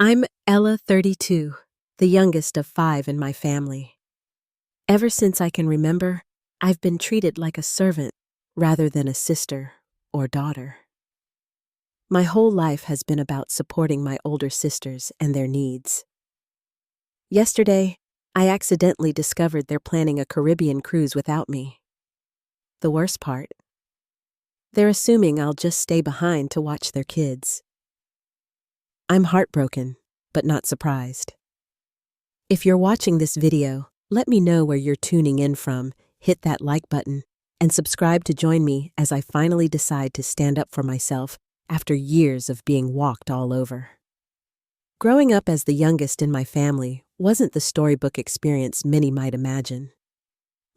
I'm Ella, 32, the youngest of 5 in my family. Ever since I can remember, I've been treated like a servant rather than a sister or daughter. My whole life has been about supporting my older sisters and their needs. Yesterday, I accidentally discovered they're planning a Caribbean cruise without me. The worst part? They're assuming I'll just stay behind to watch their kids. I'm heartbroken, but not surprised. If you're watching this video, let me know where you're tuning in from, hit that like button, and subscribe to join me as I finally decide to stand up for myself after years of being walked all over. Growing up as the youngest in my family wasn't the storybook experience many might imagine.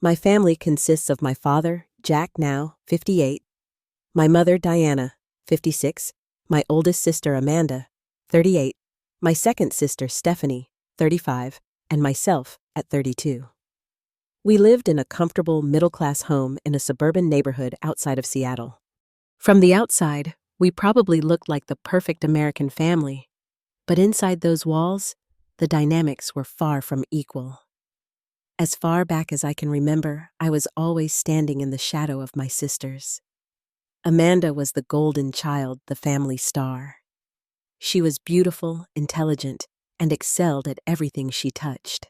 My family consists of my father, Jack, now 58, my mother, Diana, 56, my oldest sister, Amanda, 38, my second sister, Stephanie, 35, and myself at 32. We lived in a comfortable middle-class home in a suburban neighborhood outside of Seattle. From the outside, we probably looked like the perfect American family, but inside those walls, the dynamics were far from equal. As far back as I can remember, I was always standing in the shadow of my sisters. Amanda was the golden child, the family star. She was beautiful, intelligent, and excelled at everything she touched.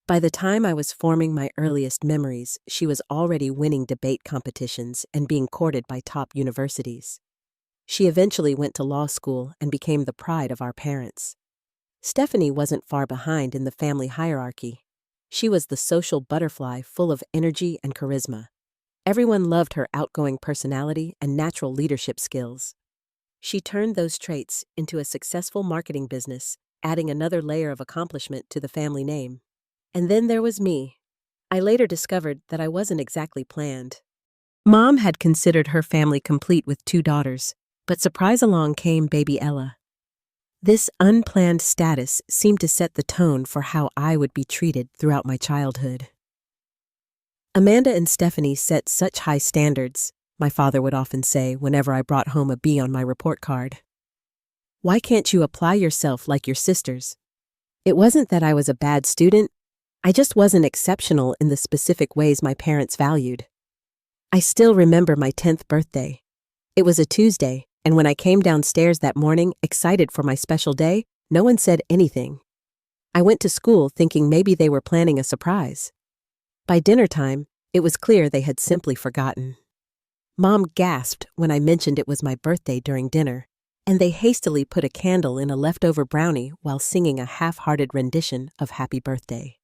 By the time I was forming my earliest memories, she was already winning debate competitions and being courted by top universities. She eventually went to law school and became the pride of our parents. Stephanie wasn't far behind in the family hierarchy. She was the social butterfly full of energy and charisma. Everyone loved her outgoing personality and natural leadership skills. She turned those traits into a successful marketing business, adding another layer of accomplishment to the family name. And then there was me. I later discovered that I wasn't exactly planned. Mom had considered her family complete with 2 daughters, but surprise along came baby Ella. This unplanned status seemed to set the tone for how I would be treated throughout my childhood. Amanda and Stephanie set such high standards, my father would often say whenever I brought home a B on my report card. Why can't you apply yourself like your sisters? It wasn't that I was a bad student, I just wasn't exceptional in the specific ways my parents valued. I still remember my 10th birthday. It was a Tuesday, and when I came downstairs that morning, excited for my special day, no one said anything. I went to school thinking maybe they were planning a surprise. By dinner time, it was clear they had simply forgotten. Mom gasped when I mentioned it was my birthday during dinner, and they hastily put a candle in a leftover brownie while singing a half-hearted rendition of Happy Birthday.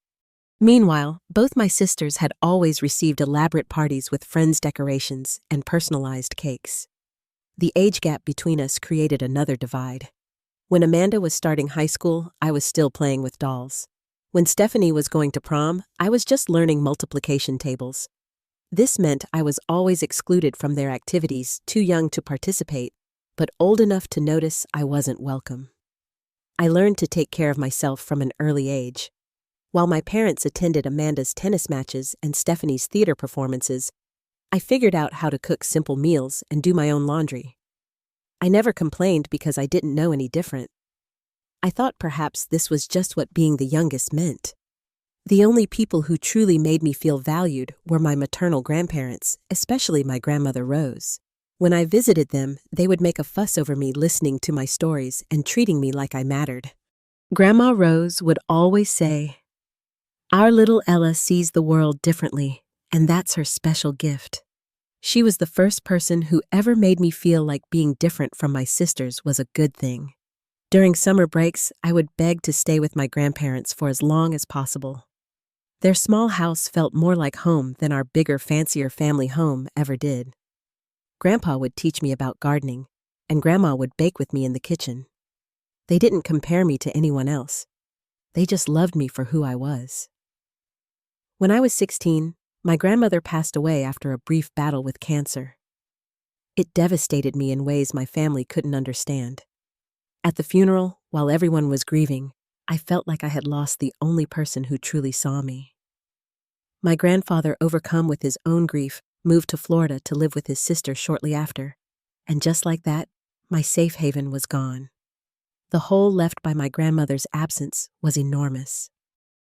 Meanwhile, both my sisters had always received elaborate parties with friends' decorations and personalized cakes. The age gap between us created another divide. When Amanda was starting high school, I was still playing with dolls. When Stephanie was going to prom, I was just learning multiplication tables. This meant I was always excluded from their activities, too young to participate, but old enough to notice I wasn't welcome. I learned to take care of myself from an early age. While my parents attended Amanda's tennis matches and Stephanie's theater performances, I figured out how to cook simple meals and do my own laundry. I never complained because I didn't know any different. I thought perhaps this was just what being the youngest meant. The only people who truly made me feel valued were my maternal grandparents, especially my grandmother Rose. When I visited them, they would make a fuss over me listening to my stories and treating me like I mattered. Grandma Rose would always say, "Our little Ella sees the world differently, and that's her special gift." She was the first person who ever made me feel like being different from my sisters was a good thing. During summer breaks, I would beg to stay with my grandparents for as long as possible. Their small house felt more like home than our bigger, fancier family home ever did. Grandpa would teach me about gardening, and Grandma would bake with me in the kitchen. They didn't compare me to anyone else. They just loved me for who I was. When I was 16, my grandmother passed away after a brief battle with cancer. It devastated me in ways my family couldn't understand. At the funeral, while everyone was grieving, I felt like I had lost the only person who truly saw me. My grandfather, overcome with his own grief, moved to Florida to live with his sister shortly after, and just like that, my safe haven was gone. The hole left by my grandmother's absence was enormous.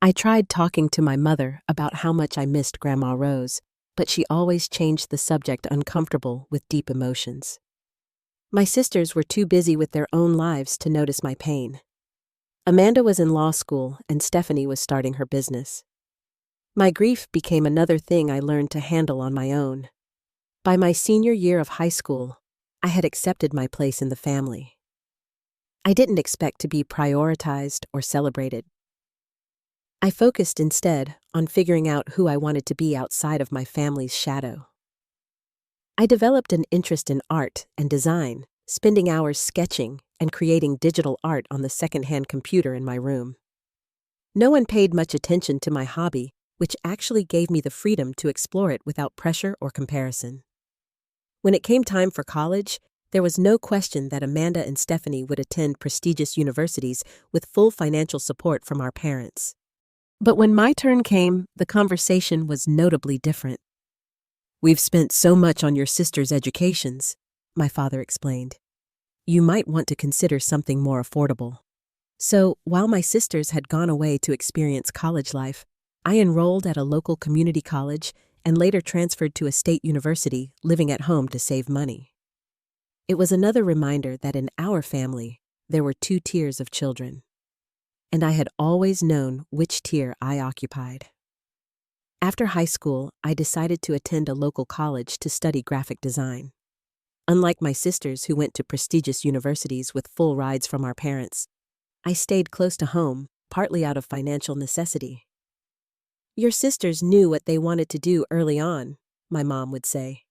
I tried talking to my mother about how much I missed Grandma Rose, but she always changed the subject uncomfortable with deep emotions. My sisters were too busy with their own lives to notice my pain. Amanda was in law school and Stephanie was starting her business. My grief became another thing I learned to handle on my own. By my senior year of high school, I had accepted my place in the family. I didn't expect to be prioritized or celebrated. I focused instead on figuring out who I wanted to be outside of my family's shadow. I developed an interest in art and design, spending hours sketching and creating digital art on the secondhand computer in my room. No one paid much attention to my hobby, which actually gave me the freedom to explore it without pressure or comparison. When it came time for college, there was no question that Amanda and Stephanie would attend prestigious universities with full financial support from our parents. But when my turn came, the conversation was notably different. "We've spent so much on your sisters' educations," my father explained. "You might want to consider something more affordable." So, while my sisters had gone away to experience college life, I enrolled at a local community college and later transferred to a state university, living at home to save money. It was another reminder that in our family, there were two tiers of children. And I had always known which tier I occupied. After high school, I decided to attend a local college to study graphic design. Unlike my sisters who went to prestigious universities with full rides from our parents, I stayed close to home, partly out of financial necessity. "Your sisters knew what they wanted to do early on," my mom would say.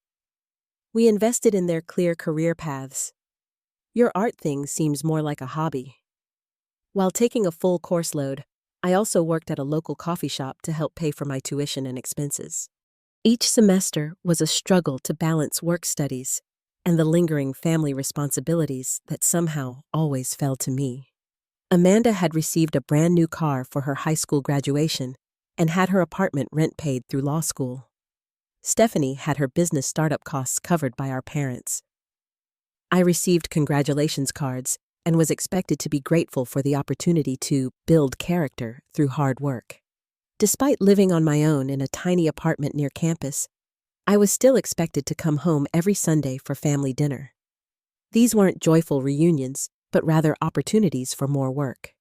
"We invested in their clear career paths. Your art thing seems more like a hobby." While taking a full course load, I also worked at a local coffee shop to help pay for my tuition and expenses. Each semester was a struggle to balance work studies and the lingering family responsibilities that somehow always fell to me. Amanda had received a brand new car for her high school graduation and had her apartment rent paid through law school. Stephanie had her business startup costs covered by our parents. I received congratulations cards and was expected to be grateful for the opportunity to build character through hard work. Despite living on my own in a tiny apartment near campus, I was still expected to come home every Sunday for family dinner. These weren't joyful reunions, but rather opportunities for more work.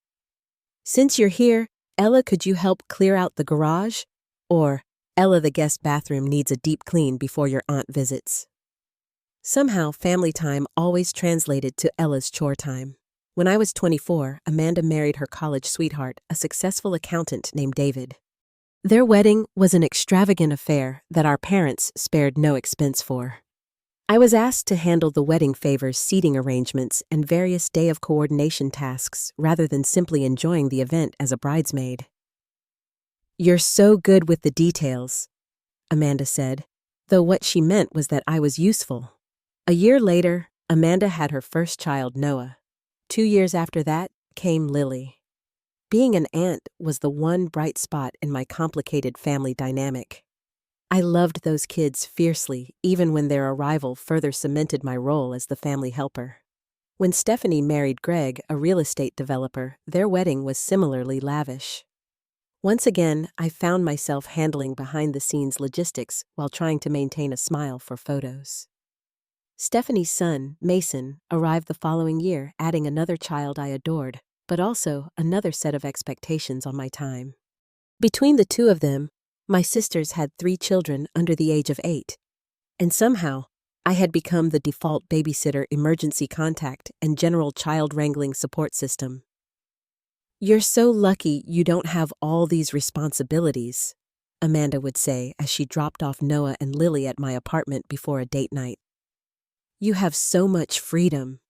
"Since you're here, Ella, could you help clear out the garage?" Or, "Ella, the guest bathroom needs a deep clean before your aunt visits." Somehow, family time always translated to Ella's chore time. When I was 24, Amanda married her college sweetheart, a successful accountant named David. Their wedding was an extravagant affair that our parents spared no expense for. I was asked to handle the wedding favors, seating arrangements, and various day of coordination tasks rather than simply enjoying the event as a bridesmaid. "You're so good with the details," Amanda said, though what she meant was that I was useful. A year later, Amanda had her first child, Noah. 2 years after that came Lily. Being an aunt was the one bright spot in my complicated family dynamic. I loved those kids fiercely, even when their arrival further cemented my role as the family helper. When Stephanie married Greg, a real estate developer, their wedding was similarly lavish. Once again, I found myself handling behind-the-scenes logistics while trying to maintain a smile for photos. Stephanie's son, Mason, arrived the following year, adding another child I adored, but also another set of expectations on my time. Between the two of them, my sisters had 3 children under the age of 8, and somehow, I had become the default babysitter, emergency contact, and general child wrangling support system. "You're so lucky you don't have all these responsibilities," Amanda would say as she dropped off Noah and Lily at my apartment before a date night. "You have so much freedom."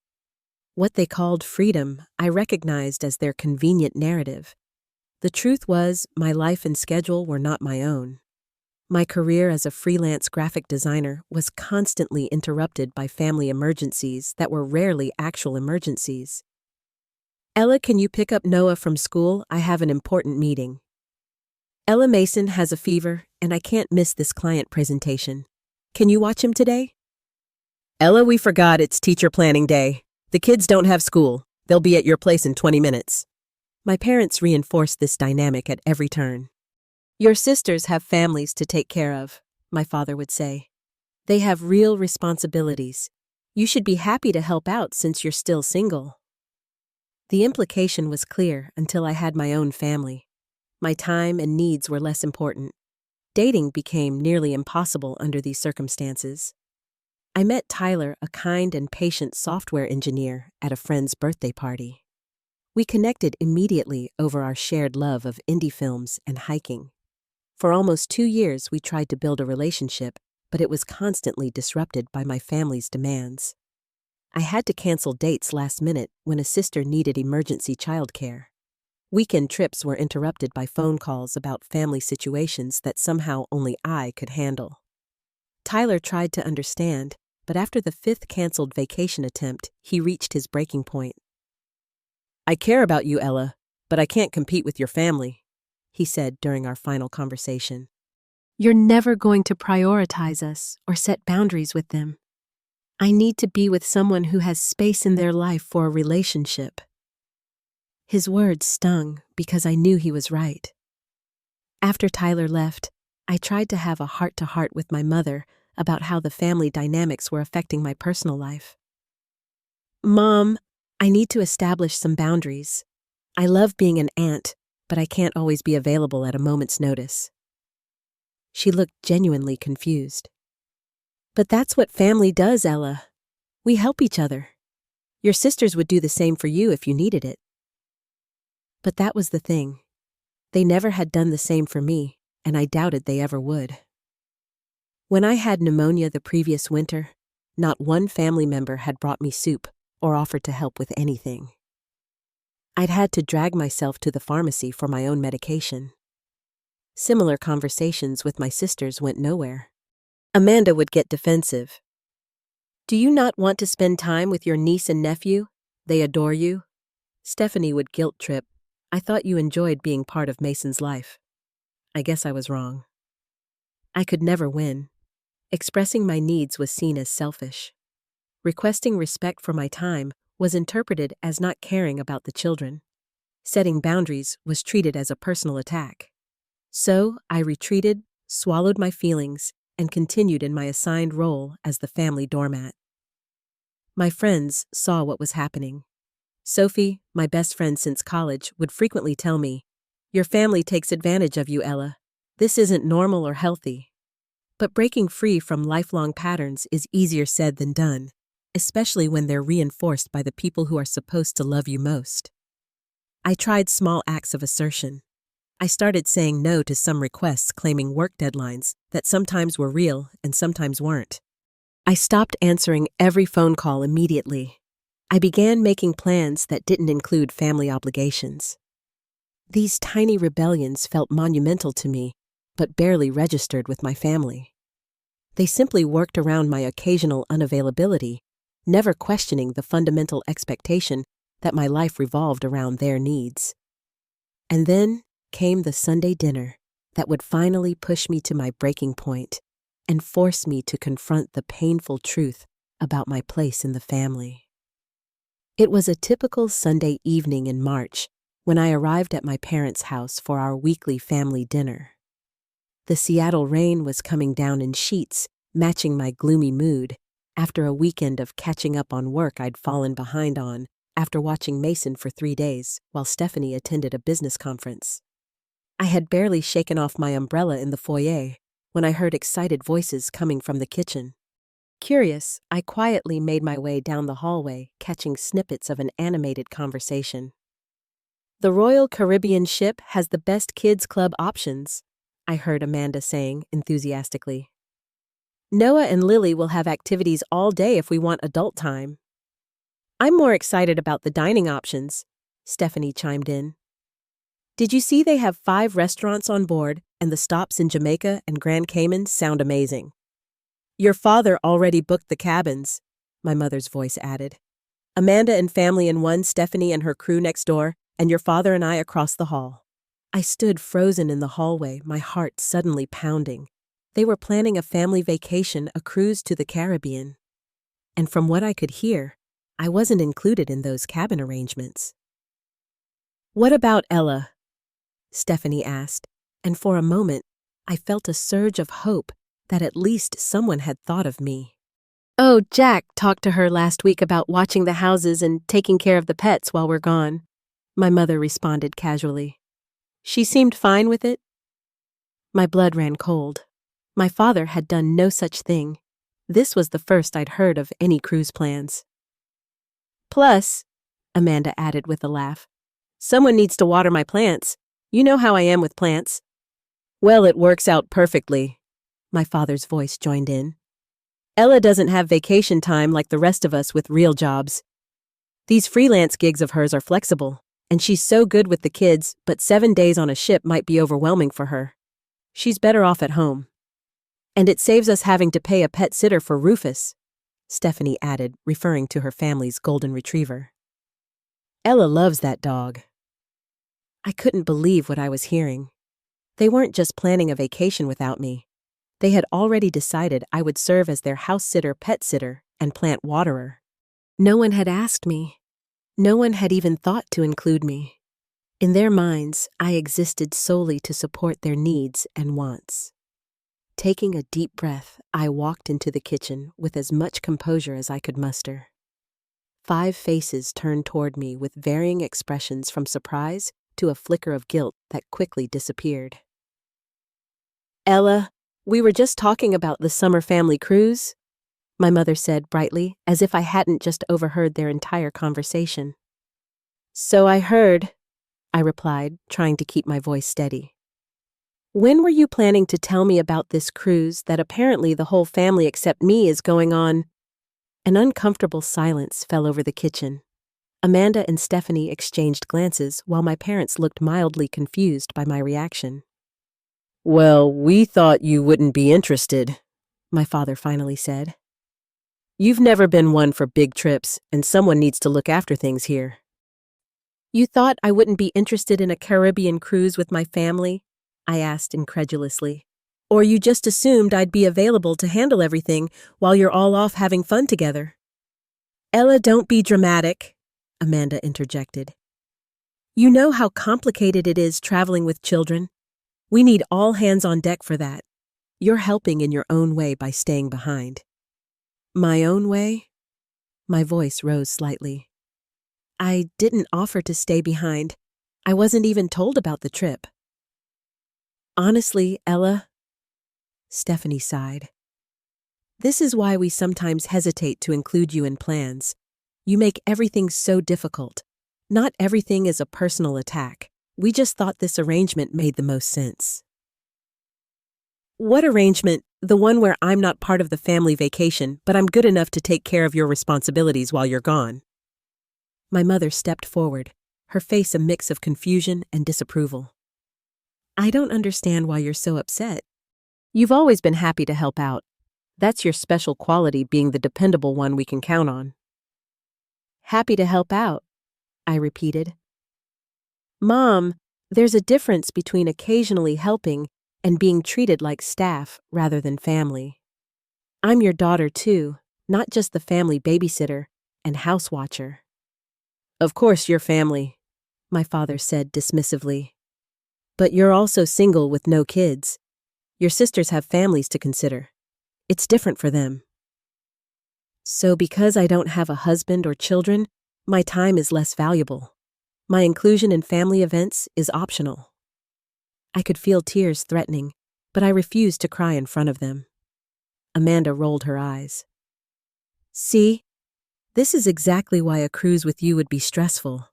What they called freedom, I recognized as their convenient narrative. The truth was, my life and schedule were not my own. My career as a freelance graphic designer was constantly interrupted by family emergencies that were rarely actual emergencies. "Ella, can you pick up Noah from school? I have an important meeting." "Ella, Mason has a fever, and I can't miss this client presentation. Can you watch him today?" "Ella, we forgot it's teacher planning day. The kids don't have school. They'll be at your place in 20 minutes. My parents reinforced this dynamic at every turn. Your sisters have families to take care of, my father would say. They have real responsibilities. You should be happy to help out since you're still single. The implication was clear until I had my own family. My time and needs were less important. Dating became nearly impossible under these circumstances. I met Tyler, a kind and patient software engineer, at a friend's birthday party. We connected immediately over our shared love of indie films and hiking. For almost 2 years, we tried to build a relationship, but it was constantly disrupted by my family's demands. I had to cancel dates last minute when a sister needed emergency childcare. Weekend trips were interrupted by phone calls about family situations that somehow only I could handle. Tyler tried to understand, but after the 5th canceled vacation attempt, he reached his breaking point. I care about you, Ella, but I can't compete with your family, he said during our final conversation. You're never going to prioritize us or set boundaries with them. I need to be with someone who has space in their life for a relationship. His words stung because I knew he was right. After Tyler left, I tried to have a heart-to-heart with my mother about how the family dynamics were affecting my personal life. Mom, I need to establish some boundaries. I love being an aunt, but I can't always be available at a moment's notice. She looked genuinely confused. But that's what family does, Ella. We help each other. Your sisters would do the same for you if you needed it. But that was the thing. They never had done the same for me, and I doubted they ever would. When I had pneumonia the previous winter, not one family member had brought me soup or offered to help with anything. I'd had to drag myself to the pharmacy for my own medication. Similar conversations with my sisters went nowhere. Amanda would get defensive. Do you not want to spend time with your niece and nephew? They adore you. Stephanie would guilt trip. I thought you enjoyed being part of Mason's life. I guess I was wrong. I could never win. Expressing my needs was seen as selfish. Requesting respect for my time was interpreted as not caring about the children. Setting boundaries was treated as a personal attack. So I retreated, swallowed my feelings, and continued in my assigned role as the family doormat. My friends saw what was happening. Sophie, my best friend since college, would frequently tell me, "Your family takes advantage of you, Ella. This isn't normal or healthy." But breaking free from lifelong patterns is easier said than done, especially when they're reinforced by the people who are supposed to love you most. I tried small acts of assertion. I started saying no to some requests claiming work deadlines that sometimes were real and sometimes weren't. I stopped answering every phone call immediately. I began making plans that didn't include family obligations. These tiny rebellions felt monumental to me, but barely registered with my family. They simply worked around my occasional unavailability, never questioning the fundamental expectation that my life revolved around their needs. And then came the Sunday dinner that would finally push me to my breaking point and force me to confront the painful truth about my place in the family. It was a typical Sunday evening in March when I arrived at my parents' house for our weekly family dinner. The Seattle rain was coming down in sheets, matching my gloomy mood after a weekend of catching up on work I'd fallen behind on after watching Mason for 3 days while Stephanie attended a business conference. I had barely shaken off my umbrella in the foyer when I heard excited voices coming from the kitchen. Curious, I quietly made my way down the hallway, catching snippets of an animated conversation. The Royal Caribbean ship has the best kids' club options, I heard Amanda saying enthusiastically. Noah and Lily will have activities all day if we want adult time. I'm more excited about the dining options, Stephanie chimed in. Did you see they have 5 restaurants on board and the stops in Jamaica and Grand Cayman sound amazing? Your father already booked the cabins, my mother's voice added. Amanda and family in one, Stephanie and her crew next door, and your father and I across the hall. I stood frozen in the hallway, my heart suddenly pounding. They were planning a family vacation, a cruise to the Caribbean. And from what I could hear, I wasn't included in those cabin arrangements. "What about Ella?" Stephanie asked, and for a moment, I felt a surge of hope that at least someone had thought of me. "Oh, Jack talked to her last week about watching the houses and taking care of the pets while we're gone," my mother responded casually. "She seemed fine with it." My blood ran cold. My father had done no such thing. This was the first I'd heard of any cruise plans. "Plus," Amanda added with a laugh, "someone needs to water my plants. You know how I am with plants." "Well, it works out perfectly," my father's voice joined in. "Ella doesn't have vacation time like the rest of us with real jobs. These freelance gigs of hers are flexible, and she's so good with the kids, but 7 days on a ship might be overwhelming for her. She's better off at home. And it saves us having to pay a pet sitter for Rufus," Stephanie added, referring to her family's golden retriever. "Ella loves that dog." I couldn't believe what I was hearing. They weren't just planning a vacation without me. They had already decided I would serve as their house sitter, pet sitter, and plant waterer. No one had asked me. No one had even thought to include me. In their minds, I existed solely to support their needs and wants. Taking a deep breath, I walked into the kitchen with as much composure as I could muster. 5 faces turned toward me with varying expressions from surprise to a flicker of guilt that quickly disappeared. "Ella, we were just talking about the summer family cruise," my mother said brightly, as if I hadn't just overheard their entire conversation. "So I heard," I replied, trying to keep my voice steady. "When were you planning to tell me about this cruise that apparently the whole family except me is going on?" An uncomfortable silence fell over the kitchen. Amanda and Stephanie exchanged glances while my parents looked mildly confused by my reaction. "Well, we thought you wouldn't be interested," my father finally said. "You've never been one for big trips, and someone needs to look after things here." "You thought I wouldn't be interested in a Caribbean cruise with my family?" I asked incredulously. "Or you just assumed I'd be available to handle everything while you're all off having fun together?" "Ella, don't be dramatic," Amanda interjected. "You know how complicated it is traveling with children. We need all hands on deck for that. You're helping in your own way by staying behind." "My own way?" My voice rose slightly. "I didn't offer to stay behind. I wasn't even told about the trip." "Honestly, Ella," Stephanie sighed, "this is why we sometimes hesitate to include you in plans. You make everything so difficult. Not everything is a personal attack. We just thought this arrangement made the most sense." "What arrangement? The one where I'm not part of the family vacation, but I'm good enough to take care of your responsibilities while you're gone?" My mother stepped forward, her face a mix of confusion and disapproval. "I don't understand why you're so upset. You've always been happy to help out. That's your special quality, being the dependable one we can count on." "Happy to help out," I repeated. "Mom, there's a difference between occasionally helping and being treated like staff rather than family. I'm your daughter too, not just the family babysitter and house watcher." "Of course you're family," my father said dismissively. "But you're also single with no kids. Your sisters have families to consider. It's different for them." "So because I don't have a husband or children, my time is less valuable. My inclusion in family events is optional." I could feel tears threatening, but I refused to cry in front of them. Amanda rolled her eyes. "See, this is exactly why a cruise with you would be stressful.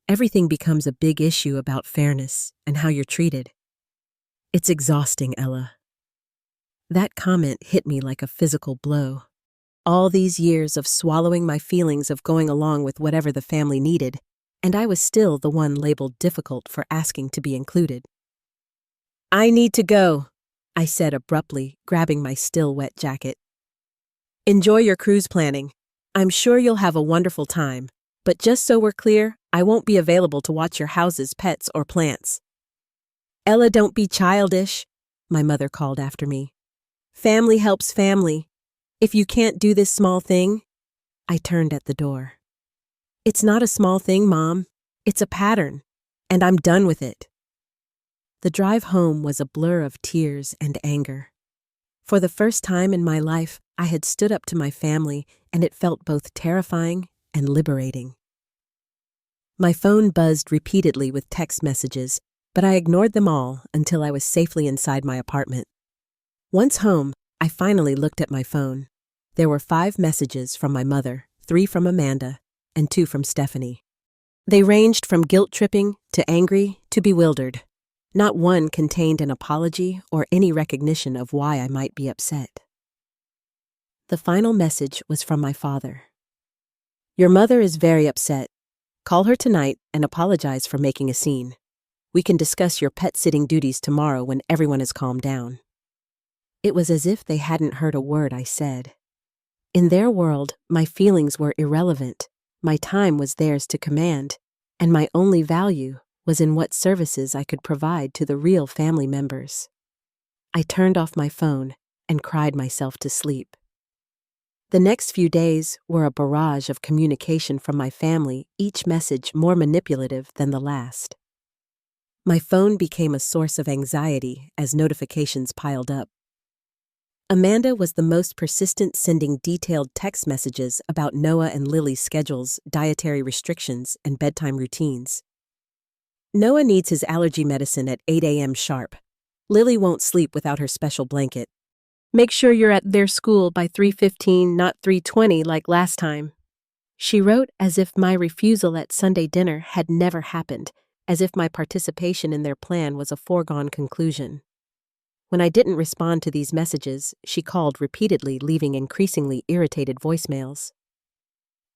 Everything becomes a big issue about fairness and how you're treated. It's exhausting, Ella." That comment hit me like a physical blow. All these years of swallowing my feelings of going along with whatever the family needed, and I was still the one labeled difficult for asking to be included. "I need to go," I said abruptly, grabbing my still wet jacket. "Enjoy your cruise planning. I'm sure you'll have a wonderful time, but just so we're clear, I won't be available to watch your houses, pets, or plants." "Ella, don't be childish," my mother called after me. "Family helps family. If you can't do this small thing—" I turned at the door. It's not a small thing, Mom. It's a pattern, and I'm done with it. The drive home was a blur of tears and anger. For the first time in my life, I had stood up to my family, and it felt both terrifying and liberating. My phone buzzed repeatedly with text messages, but I ignored them all until I was safely inside my apartment. Once home, I finally looked at my phone. There were 5 messages from my mother, 3 from Amanda, and 2 from Stephanie. They ranged from guilt-tripping to angry to bewildered. Not one contained an apology or any recognition of why I might be upset. The final message was from my father. "Your mother is very upset. Call her tonight and apologize for making a scene. We can discuss your pet-sitting duties tomorrow when everyone has calmed down." It was as if they hadn't heard a word I said. In their world, my feelings were irrelevant, my time was theirs to command, and my only value was in what services I could provide to the real family members. I turned off my phone and cried myself to sleep. The next few days were a barrage of communication from my family, each message more manipulative than the last. My phone became a source of anxiety as notifications piled up. Amanda was the most persistent, sending detailed text messages about Noah and Lily's schedules, dietary restrictions, and bedtime routines. Noah needs his allergy medicine at 8 a.m. sharp. Lily won't sleep without her special blanket. Make sure you're at their school by 3:15, not 3:20 like last time. She wrote as if my refusal at Sunday dinner had never happened, as if my participation in their plan was a foregone conclusion. When I didn't respond to these messages, she called repeatedly, leaving increasingly irritated voicemails.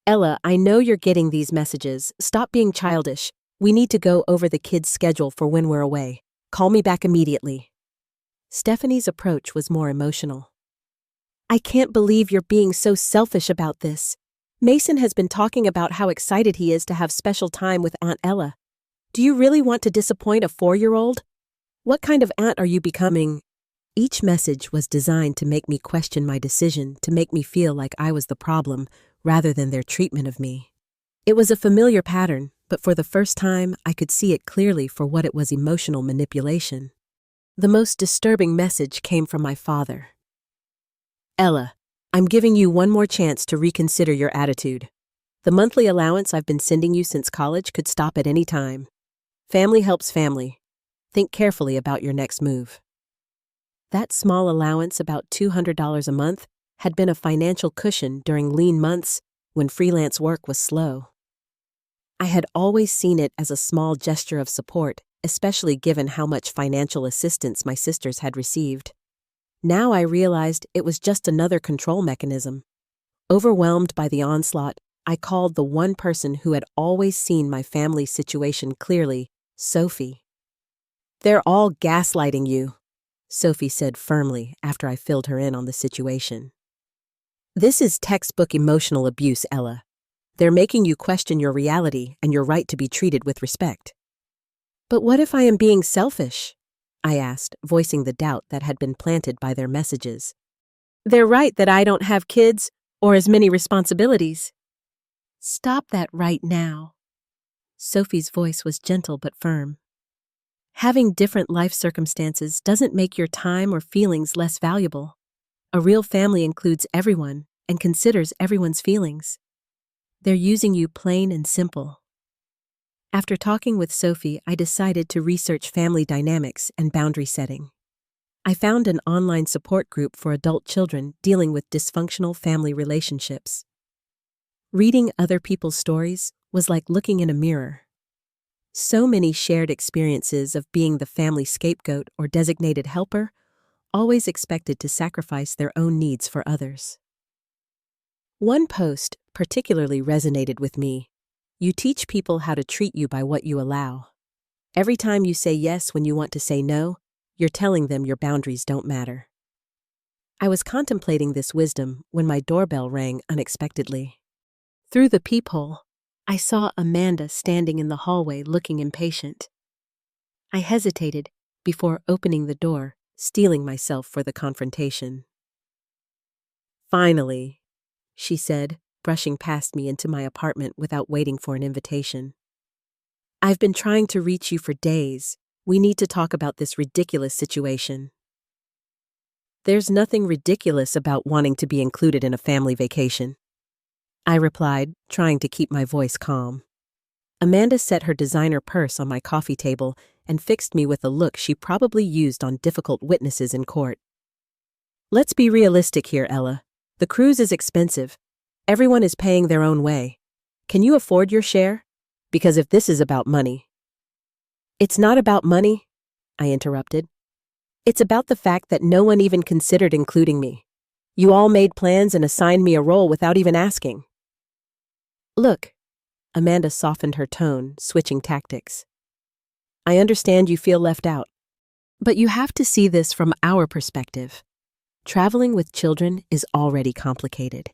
"Ella, I know you're getting these messages. Stop being childish. We need to go over the kids' schedule for when we're away. Call me back immediately." Stephanie's approach was more emotional. "I can't believe you're being so selfish about this. Mason has been talking about how excited he is to have special time with Aunt Ella. Do you really want to disappoint a 4-year-old? What kind of aunt are you becoming?" Each message was designed to make me question my decision, to make me feel like I was the problem rather than their treatment of me. It was a familiar pattern, but for the first time, I could see it clearly for what it was: emotional manipulation. The most disturbing message came from my father. "Ella, I'm giving you one more chance to reconsider your attitude. The monthly allowance I've been sending you since college could stop at any time. Family helps family. Think carefully about your next move." That small allowance, about $200 a month, had been a financial cushion during lean months when freelance work was slow. I had always seen it as a small gesture of support, especially given how much financial assistance my sisters had received. Now I realized it was just another control mechanism. Overwhelmed by the onslaught, I called the one person who had always seen my family's situation clearly, Sophie. "They're all gaslighting you," Sophie said firmly after I filled her in on the situation. "This is textbook emotional abuse, Ella. They're making you question your reality and your right to be treated with respect." "But what if I am being selfish?" I asked, voicing the doubt that had been planted by their messages. "They're right that I don't have kids or as many responsibilities." "Stop that right now." Sophie's voice was gentle but firm. "Having different life circumstances doesn't make your time or feelings less valuable. A real family includes everyone and considers everyone's feelings. They're using you plain and simple." After talking with Sophie, I decided to research family dynamics and boundary setting. I found an online support group for adult children dealing with dysfunctional family relationships. Reading other people's stories was like looking in a mirror. So many shared experiences of being the family scapegoat or designated helper, always expected to sacrifice their own needs for others. One post particularly resonated with me. "You teach people how to treat you by what you allow. Every time you say yes when you want to say no, you're telling them your boundaries don't matter." I was contemplating this wisdom when my doorbell rang unexpectedly. Through the peephole, I saw Amanda standing in the hallway looking impatient. I hesitated before opening the door, steeling myself for the confrontation. "Finally," she said, brushing past me into my apartment without waiting for an invitation. "I've been trying to reach you for days. We need to talk about this ridiculous situation." "There's nothing ridiculous about wanting to be included in a family vacation," I replied, trying to keep my voice calm. Amanda set her designer purse on my coffee table and fixed me with a look she probably used on difficult witnesses in court. "Let's be realistic here, Ella. The cruise is expensive. Everyone is paying their own way. Can you afford your share? Because if this is about money—" "It's not about money," I interrupted. "It's about the fact that no one even considered including me. You all made plans and assigned me a role without even asking." "Look," Amanda softened her tone, switching tactics. "I understand you feel left out. But you have to see this from our perspective. Traveling with children is already complicated.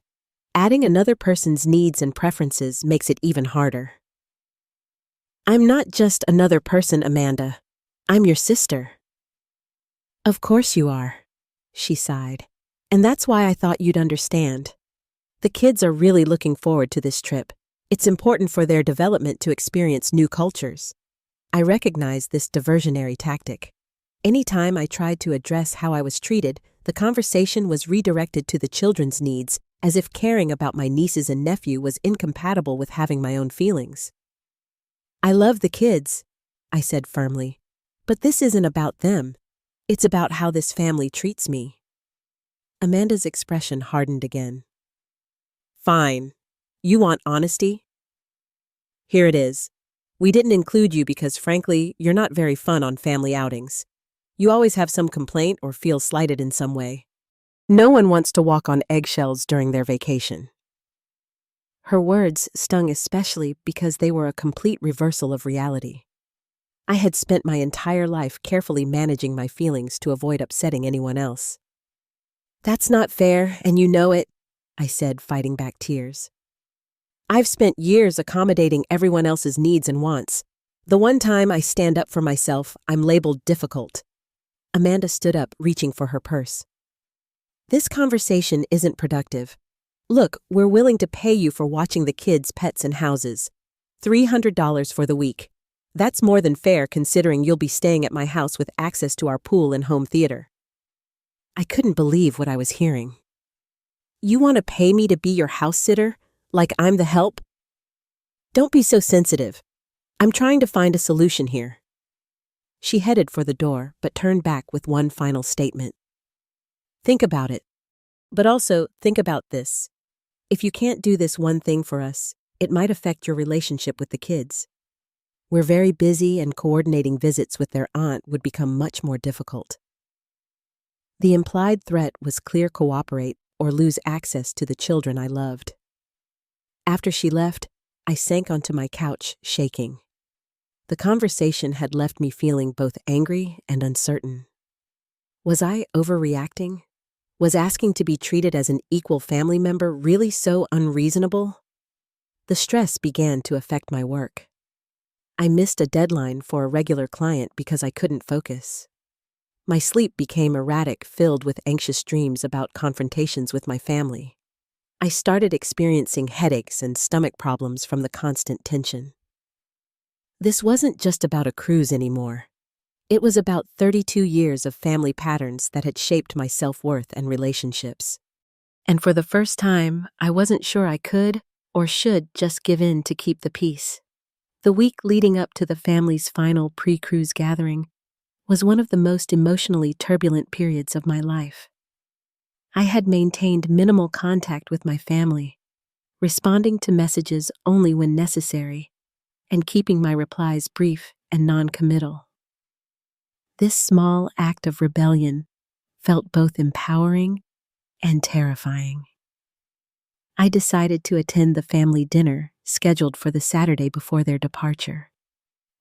Adding another person's needs and preferences makes it even harder." "I'm not just another person, Amanda. I'm your sister." "Of course you are," she sighed. "And that's why I thought you'd understand. The kids are really looking forward to this trip. It's important for their development to experience new cultures." I recognized this diversionary tactic. Anytime I tried to address how I was treated, the conversation was redirected to the children's needs, as if caring about my nieces and nephew was incompatible with having my own feelings. "I love the kids," I said firmly, "but this isn't about them. It's about how this family treats me." Amanda's expression hardened again. "Fine. You want honesty? Here it is. We didn't include you because, frankly, you're not very fun on family outings. You always have some complaint or feel slighted in some way. No one wants to walk on eggshells during their vacation." Her words stung especially because they were a complete reversal of reality. I had spent my entire life carefully managing my feelings to avoid upsetting anyone else. "That's not fair, and you know it," I said, fighting back tears. "I've spent years accommodating everyone else's needs and wants. The one time I stand up for myself, I'm labeled difficult." Amanda stood up, reaching for her purse. "This conversation isn't productive. Look, we're willing to pay you for watching the kids' pets and houses. $300 for the week. That's more than fair considering you'll be staying at my house with access to our pool and home theater." I couldn't believe what I was hearing. "You want to pay me to be your house sitter? Like I'm the help?" "Don't be so sensitive. I'm trying to find a solution here." She headed for the door, but turned back with one final statement. "Think about it. But also, think about this. If you can't do this one thing for us, it might affect your relationship with the kids. We're very busy and coordinating visits with their aunt would become much more difficult." The implied threat was clear: cooperate or lose access to the children I loved. After she left, I sank onto my couch, shaking. The conversation had left me feeling both angry and uncertain. Was I overreacting? Was asking to be treated as an equal family member really so unreasonable? The stress began to affect my work. I missed a deadline for a regular client because I couldn't focus. My sleep became erratic, filled with anxious dreams about confrontations with my family. I started experiencing headaches and stomach problems from the constant tension. This wasn't just about a cruise anymore. It was about 32 years of family patterns that had shaped my self-worth and relationships. And for the first time, I wasn't sure I could or should just give in to keep the peace. The week leading up to the family's final pre-cruise gathering was one of the most emotionally turbulent periods of my life. I had maintained minimal contact with my family, responding to messages only when necessary, and keeping my replies brief and non-committal. This small act of rebellion felt both empowering and terrifying. I decided to attend the family dinner scheduled for the Saturday before their departure.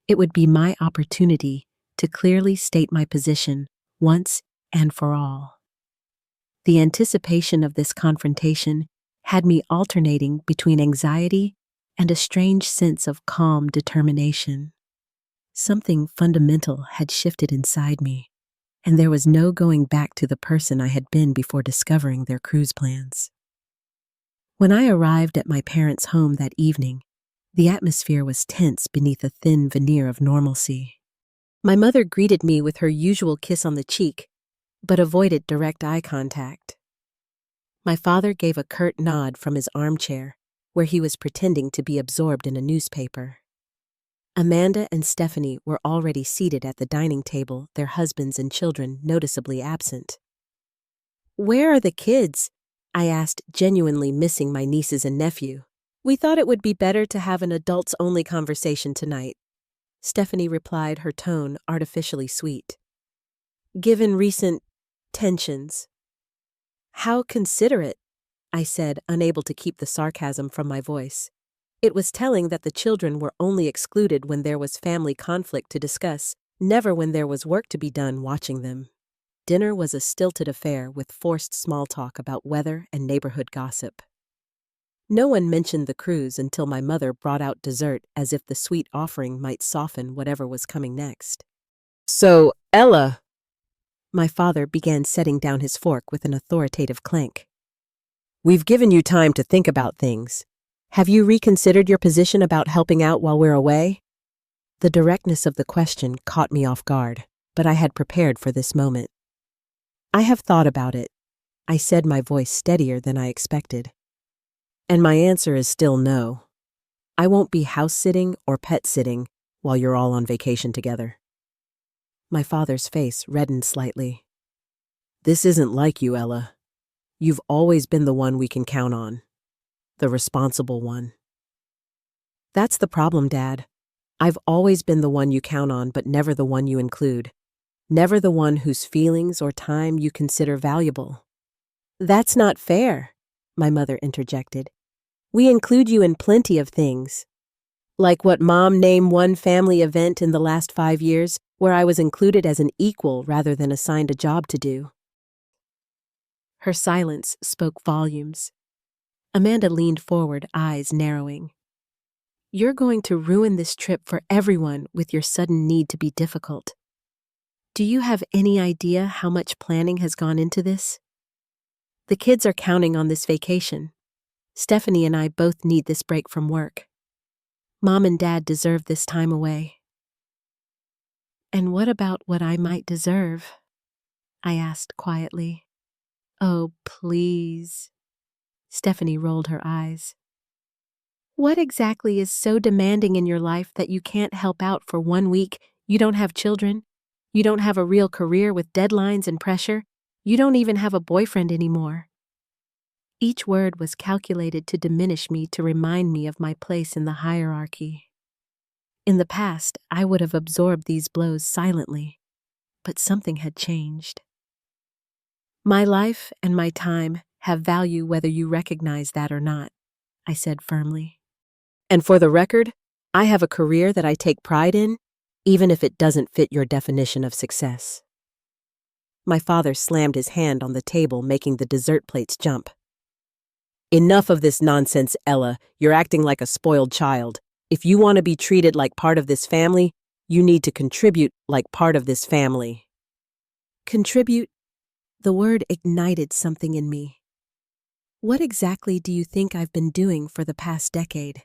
It would be my opportunity to clearly state my position once and for all. The anticipation of this confrontation had me alternating between anxiety and a strange sense of calm determination. Something fundamental had shifted inside me, and there was no going back to the person I had been before discovering their cruise plans. When I arrived at my parents' home that evening, the atmosphere was tense beneath a thin veneer of normalcy. My mother greeted me with her usual kiss on the cheek, but avoided direct eye contact. My father gave a curt nod from his armchair, where he was pretending to be absorbed in a newspaper. Amanda and Stephanie were already seated at the dining table, their husbands and children noticeably absent. "Where are the kids?" I asked, genuinely missing my nieces and nephew. "We thought it would be better to have an adults-only conversation tonight," Stephanie replied, her tone artificially sweet. "Given recent tensions." "How considerate," I said, unable to keep the sarcasm from my voice. It was telling that the children were only excluded when there was family conflict to discuss, never when there was work to be done watching them. Dinner was a stilted affair with forced small talk about weather and neighborhood gossip. No one mentioned the cruise until my mother brought out dessert as if the sweet offering might soften whatever was coming next. "So, Ella," my father began setting down his fork with an authoritative clank. "We've given you time to think about things. Have you reconsidered your position about helping out while we're away?" The directness of the question caught me off guard, but I had prepared for this moment. "I have thought about it," I said, my voice steadier than I expected. "And my answer is still no. I won't be house-sitting or pet-sitting while you're all on vacation together." My father's face reddened slightly. "This isn't like you, Ella. You've always been the one we can count on. The responsible one." "That's the problem, Dad. I've always been the one you count on, but never the one you include. Never the one whose feelings or time you consider valuable." "That's not fair," my mother interjected. "We include you in plenty of things. Like what, Mom? Name one family event in the last 5 years where I was included as an equal rather than assigned a job to do." Her silence spoke volumes. Amanda leaned forward, eyes narrowing. "You're going to ruin this trip for everyone with your sudden need to be difficult. Do you have any idea how much planning has gone into this? The kids are counting on this vacation. Stephanie and I both need this break from work. Mom and Dad deserve this time away." "And what about what I might deserve?" I asked quietly. "Oh, please." Stephanie rolled her eyes. "What exactly is so demanding in your life that you can't help out for 1 week? You don't have children. You don't have a real career with deadlines and pressure. You don't even have a boyfriend anymore." Each word was calculated to diminish me, to remind me of my place in the hierarchy. In the past, I would have absorbed these blows silently, but something had changed. "My life and my time have value whether you recognize that or not," I said firmly. "And for the record, I have a career that I take pride in, even if it doesn't fit your definition of success." My father slammed his hand on the table, making the dessert plates jump. "Enough of this nonsense, Ella. You're acting like a spoiled child. If you want to be treated like part of this family, you need to contribute like part of this family." Contribute? The word ignited something in me. What exactly do you think I've been doing for the past decade?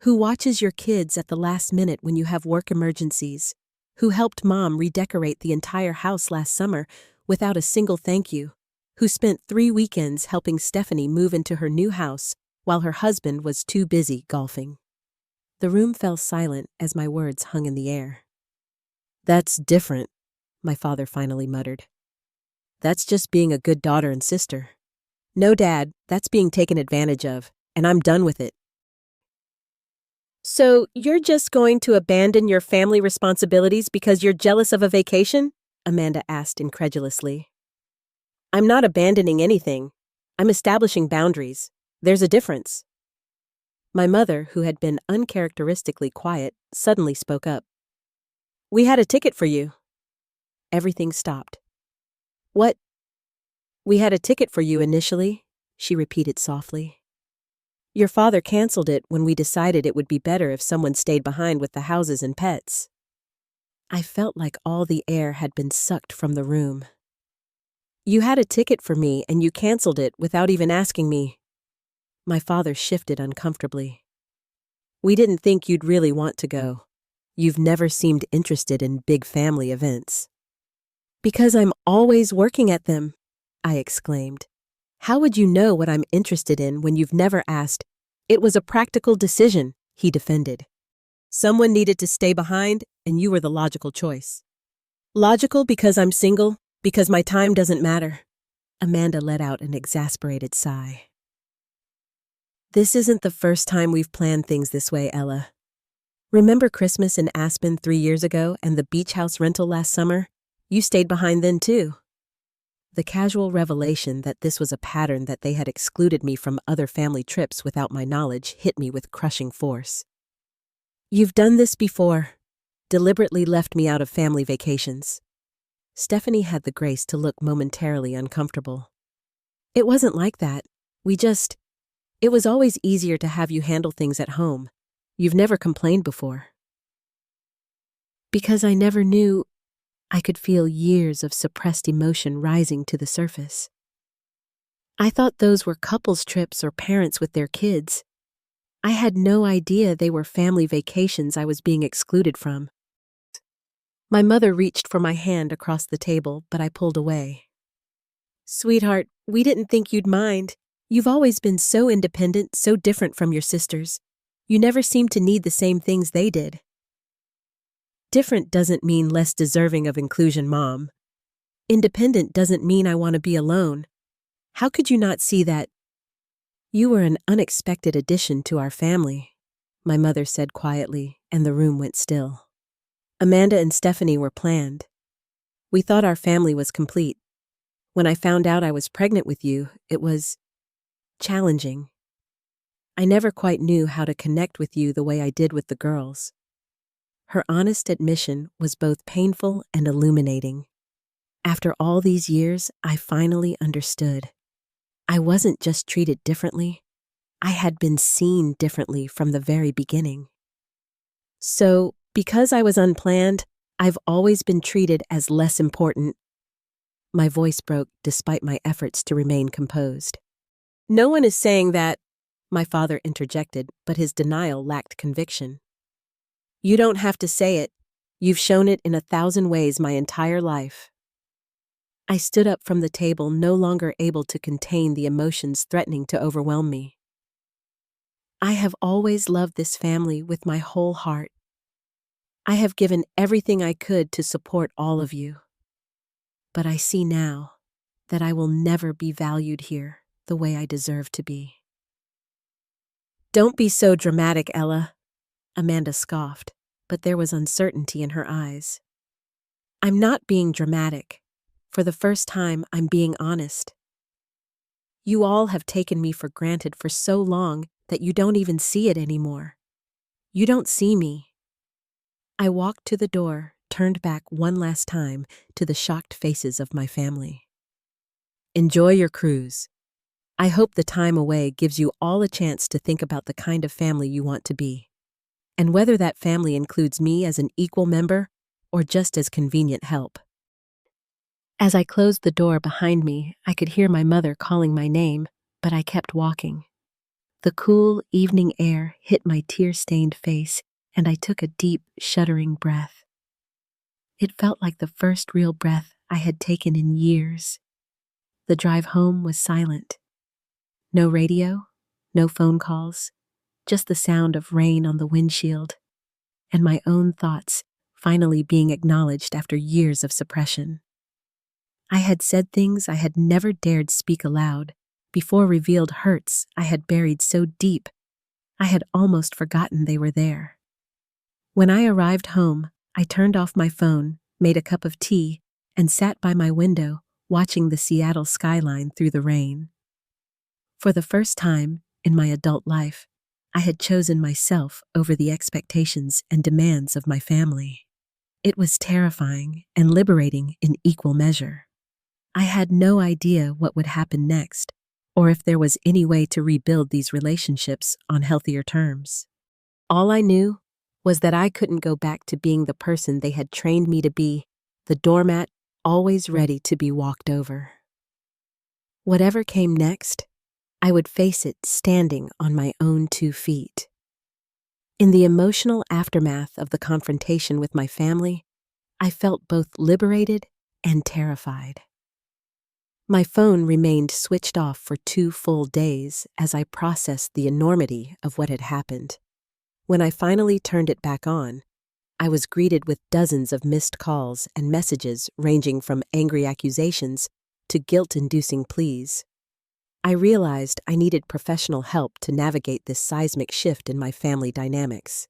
Who watches your kids at the last minute when you have work emergencies? Who helped Mom redecorate the entire house last summer without a single thank you? Who spent 3 weekends helping Stephanie move into her new house while her husband was too busy golfing? The room fell silent as my words hung in the air. "That's different," my father finally muttered. "That's just being a good daughter and sister." "No, Dad, that's being taken advantage of, and I'm done with it." "So you're just going to abandon your family responsibilities because you're jealous of a vacation?" Amanda asked incredulously. "I'm not abandoning anything. I'm establishing boundaries. There's a difference." My mother, who had been uncharacteristically quiet, suddenly spoke up. "We had a ticket for you." Everything stopped. "What?" "We had a ticket for you initially," she repeated softly. "Your father canceled it when we decided it would be better if someone stayed behind with the houses and pets." I felt like all the air had been sucked from the room. "You had a ticket for me and you canceled it without even asking me." My father shifted uncomfortably. We didn't think you'd really want to go. You've never seemed interested in big family events. Because I'm always working at them, I exclaimed. How would you know what I'm interested in when you've never asked? It was a practical decision, he defended. Someone needed to stay behind, and you were the logical choice. Logical because I'm single, because my time doesn't matter. Amanda let out an exasperated sigh. This isn't the first time we've planned things this way, Ella. Remember Christmas in Aspen 3 years ago and the beach house rental last summer? You stayed behind then too. The casual revelation that this was a pattern that they had excluded me from other family trips without my knowledge hit me with crushing force. You've done this before. Deliberately left me out of family vacations. Stephanie had the grace to look momentarily uncomfortable. It wasn't like that. It was always easier to have you handle things at home. You've never complained before. Because I never knew, I could feel years of suppressed emotion rising to the surface. I thought those were couples trips or parents with their kids. I had no idea they were family vacations I was being excluded from. My mother reached for my hand across the table, but I pulled away. Sweetheart, we didn't think you'd mind. You've always been so independent, so different from your sisters. You never seemed to need the same things they did. Different doesn't mean less deserving of inclusion, Mom. Independent doesn't mean I want to be alone. How could you not see that? You were an unexpected addition to our family, my mother said quietly, and the room went still. Amanda and Stephanie were planned. We thought our family was complete. When I found out I was pregnant with you, it was challenging. I never quite knew how to connect with you the way I did with the girls. Her honest admission was both painful and illuminating. After all these years, I finally understood. I wasn't just treated differently. I had been seen differently from the very beginning. So, because I was unplanned, I've always been treated as less important. My voice broke despite my efforts to remain composed. No one is saying that, my father interjected, but his denial lacked conviction. You don't have to say it. You've shown it in 1,000 ways my entire life. I stood up from the table, no longer able to contain the emotions threatening to overwhelm me. I have always loved this family with my whole heart. I have given everything I could to support all of you. But I see now that I will never be valued here the way I deserve to be. Don't be so dramatic, Ella, Amanda scoffed, but there was uncertainty in her eyes. I'm not being dramatic. For the first time, I'm being honest. You all have taken me for granted for so long that you don't even see it anymore. You don't see me. I walked to the door, turned back one last time to the shocked faces of my family. Enjoy your cruise. I hope the time away gives you all a chance to think about the kind of family you want to be, and whether that family includes me as an equal member or just as convenient help. As I closed the door behind me, I could hear my mother calling my name, but I kept walking. The cool evening air hit my tear-stained face, and I took a deep, shuddering breath. It felt like the first real breath I had taken in years. The drive home was silent. No radio, no phone calls, just the sound of rain on the windshield, and my own thoughts finally being acknowledged after years of suppression. I had said things I had never dared speak aloud, before revealed hurts I had buried so deep, I had almost forgotten they were there. When I arrived home, I turned off my phone, made a cup of tea, and sat by my window, watching the Seattle skyline through the rain. For the first time in my adult life, I had chosen myself over the expectations and demands of my family. It was terrifying and liberating in equal measure. I had no idea what would happen next, or if there was any way to rebuild these relationships on healthier terms. All I knew was that I couldn't go back to being the person they had trained me to be, the doormat, always ready to be walked over. Whatever came next, I would face it standing on my own 2 feet. In the emotional aftermath of the confrontation with my family, I felt both liberated and terrified. My phone remained switched off for 2 full days as I processed the enormity of what had happened. When I finally turned it back on, I was greeted with dozens of missed calls and messages ranging from angry accusations to guilt-inducing pleas. I realized I needed professional help to navigate this seismic shift in my family dynamics.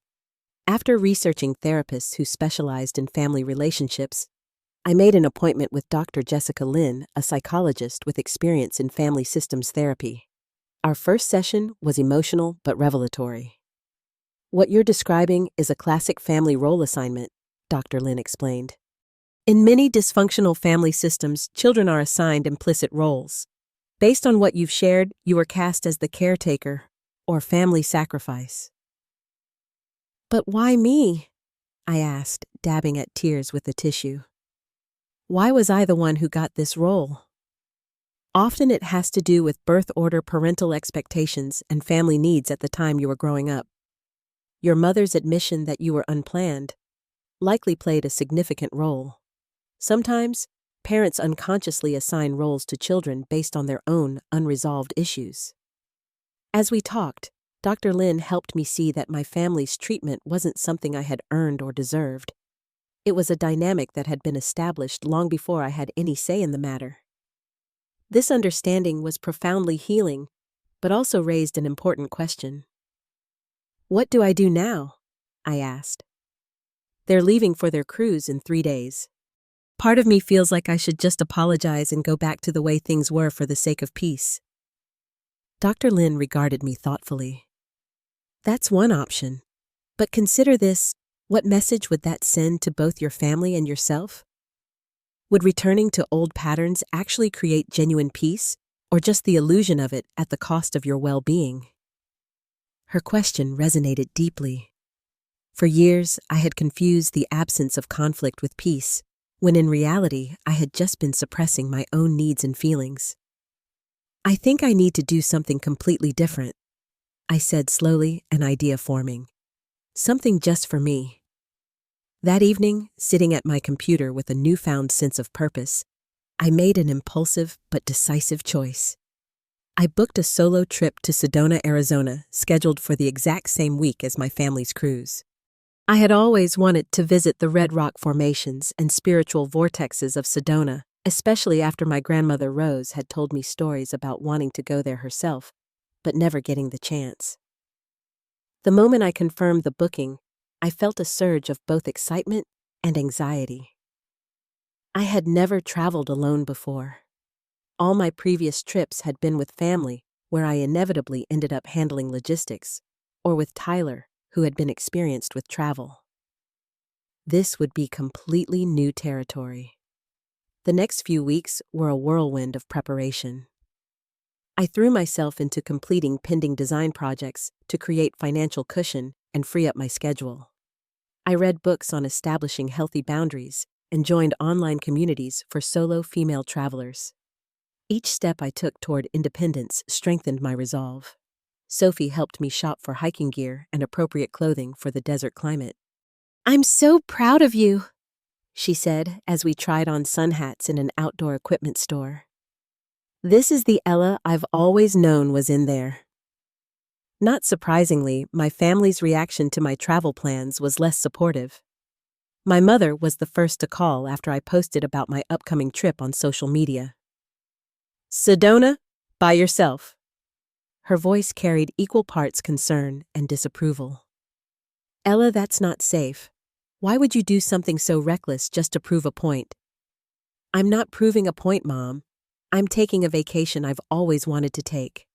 After researching therapists who specialized in family relationships, I made an appointment with Dr. Jessica Lynn, a psychologist with experience in family systems therapy. Our first session was emotional but revelatory. "What you're describing is a classic family role assignment," Dr. Lynn explained. "In many dysfunctional family systems, children are assigned implicit roles. Based on what you've shared, you are cast as the caretaker or family sacrifice." "But why me?" I asked, dabbing at tears with the tissue. Why was I the one who got this role? Often it has to do with birth order parental expectations and family needs at the time you were growing up. Your mother's admission that you were unplanned likely played a significant role. Sometimes, parents unconsciously assign roles to children based on their own unresolved issues. As we talked, Dr. Lynn helped me see that my family's treatment wasn't something I had earned or deserved. It was a dynamic that had been established long before I had any say in the matter. This understanding was profoundly healing, but also raised an important question. "What do I do now?" I asked. "They're leaving for their cruise in 3 days. Part of me feels like I should just apologize and go back to the way things were for the sake of peace." Dr. Lynn regarded me thoughtfully. "That's one option. But consider this. What message would that send to both your family and yourself? Would returning to old patterns actually create genuine peace, or just the illusion of it at the cost of your well-being?" Her question resonated deeply. For years, I had confused the absence of conflict with peace, when in reality, I had just been suppressing my own needs and feelings. "I think I need to do something completely different," I said slowly, an idea forming. "Something just for me." That evening, sitting at my computer with a newfound sense of purpose, I made an impulsive but decisive choice. I booked a solo trip to Sedona, Arizona, scheduled for the exact same week as my family's cruise. I had always wanted to visit the red rock formations and spiritual vortexes of Sedona, especially after my grandmother Rose had told me stories about wanting to go there herself, but never getting the chance. The moment I confirmed the booking, I felt a surge of both excitement and anxiety. I had never traveled alone before. All my previous trips had been with family, where I inevitably ended up handling logistics, or with Tyler, who had been experienced with travel. This would be completely new territory. The next few weeks were a whirlwind of preparation. I threw myself into completing pending design projects to create financial cushion and free up my schedule. I read books on establishing healthy boundaries and joined online communities for solo female travelers. Each step I took toward independence strengthened my resolve. Sophie helped me shop for hiking gear and appropriate clothing for the desert climate. "I'm so proud of you," she said as we tried on sun hats in an outdoor equipment store. "This is the Ella I've always known was in there." Not surprisingly, my family's reaction to my travel plans was less supportive. My mother was the first to call after I posted about my upcoming trip on social media. "Sedona, by yourself." Her voice carried equal parts concern and disapproval. "Ella, that's not safe. Why would you do something so reckless just to prove a point?" "I'm not proving a point, Mom. I'm taking a vacation I've always wanted to take.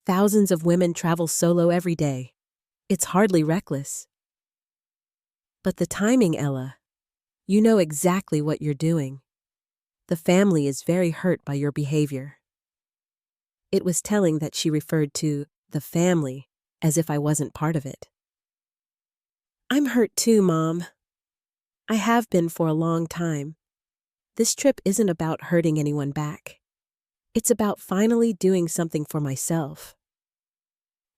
Thousands of women travel solo every day. It's hardly reckless." "But the timing, Ella. You know exactly what you're doing. The family is very hurt by your behavior." It was telling that she referred to the family as if I wasn't part of it. "I'm hurt too, Mom. I have been for a long time. This trip isn't about hurting anyone back. It's about finally doing something for myself.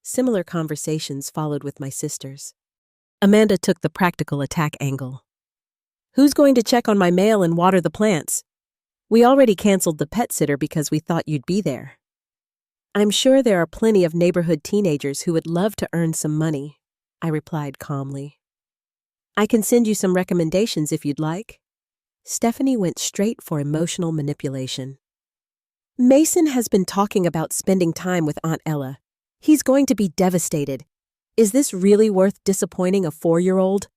Similar conversations followed with my sisters. Amanda took the practical attack angle. Who's going to check on my mail and water the plants? We already canceled the pet sitter because we thought you'd be there. I'm sure there are plenty of neighborhood teenagers who would love to earn some money, I replied calmly. I can send you some recommendations if you'd like. Stephanie went straight for emotional manipulation. Mason has been talking about spending time with Aunt Ella. He's going to be devastated. Is this really worth disappointing a 4-year-old?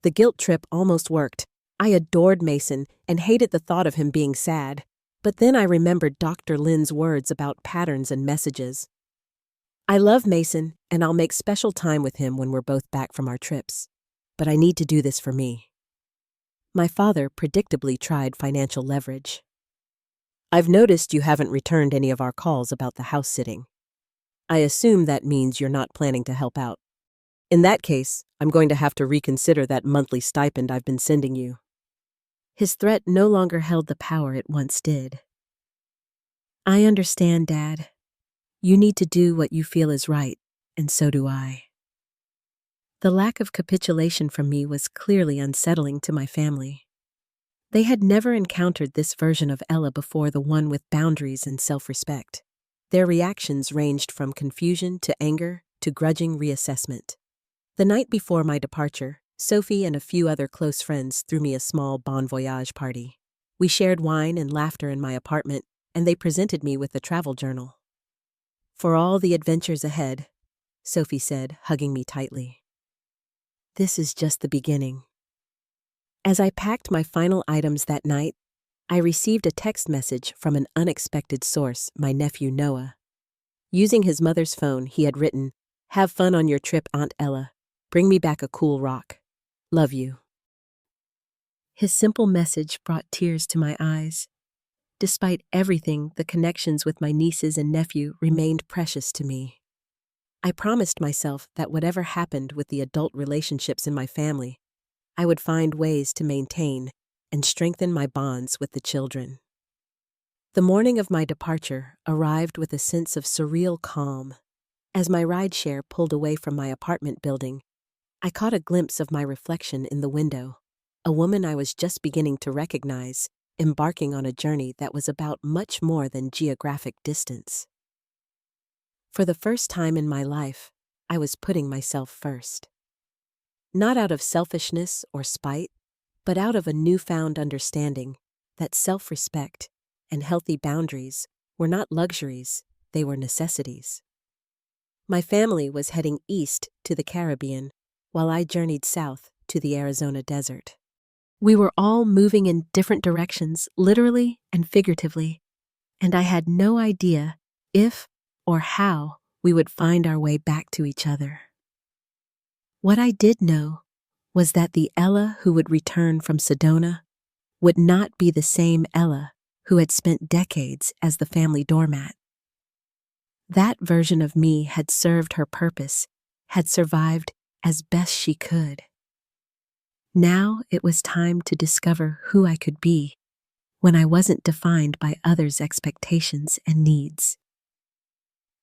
The guilt trip almost worked. I adored Mason and hated the thought of him being sad. But then I remembered Dr. Lynn's words about patterns and messages. I love Mason, and I'll make special time with him when we're both back from our trips. But I need to do this for me. My father predictably tried financial leverage. I've noticed you haven't returned any of our calls about the house sitting. I assume that means you're not planning to help out. In that case, I'm going to have to reconsider that monthly stipend I've been sending you. His threat no longer held the power it once did. I understand, Dad. You need to do what you feel is right, and so do I. The lack of capitulation from me was clearly unsettling to my family. They had never encountered this version of Ella before, the one with boundaries and self-respect. Their reactions ranged from confusion to anger to grudging reassessment. The night before my departure, Sophie and a few other close friends threw me a small bon voyage party. We shared wine and laughter in my apartment, and they presented me with a travel journal. For all the adventures ahead, Sophie said, hugging me tightly. This is just the beginning. As I packed my final items that night, I received a text message from an unexpected source, my nephew Noah. Using his mother's phone, he had written, "Have fun on your trip, Aunt Ella. Bring me back a cool rock. Love you." His simple message brought tears to my eyes. Despite everything, the connections with my nieces and nephew remained precious to me. I promised myself that whatever happened with the adult relationships in my family, I would find ways to maintain and strengthen my bonds with the children. The morning of my departure arrived with a sense of surreal calm. As my rideshare pulled away from my apartment building, I caught a glimpse of my reflection in the window, a woman I was just beginning to recognize, embarking on a journey that was about much more than geographic distance. For the first time in my life, I was putting myself first. Not out of selfishness or spite, but out of a newfound understanding that self-respect and healthy boundaries were not luxuries, they were necessities. My family was heading east to the Caribbean, while I journeyed south to the Arizona desert. We were all moving in different directions, literally and figuratively, and I had no idea if or how we would find our way back to each other. What I did know was that the Ella who would return from Sedona would not be the same Ella who had spent decades as the family doormat. That version of me had served her purpose, had survived as best she could. Now it was time to discover who I could be when I wasn't defined by others' expectations and needs.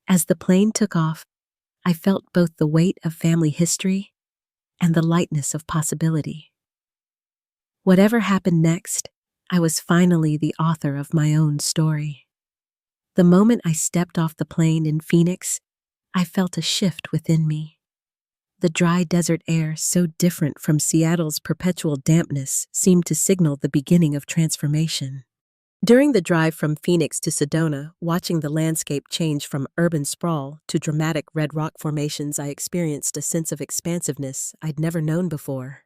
As the plane took off, I felt both the weight of family history and the lightness of possibility. Whatever happened next, I was finally the author of my own story. The moment I stepped off the plane in Phoenix, I felt a shift within me. The dry desert air, so different from Seattle's perpetual dampness, seemed to signal the beginning of transformation. During the drive from Phoenix to Sedona, watching the landscape change from urban sprawl to dramatic red rock formations, I experienced a sense of expansiveness I'd never known before.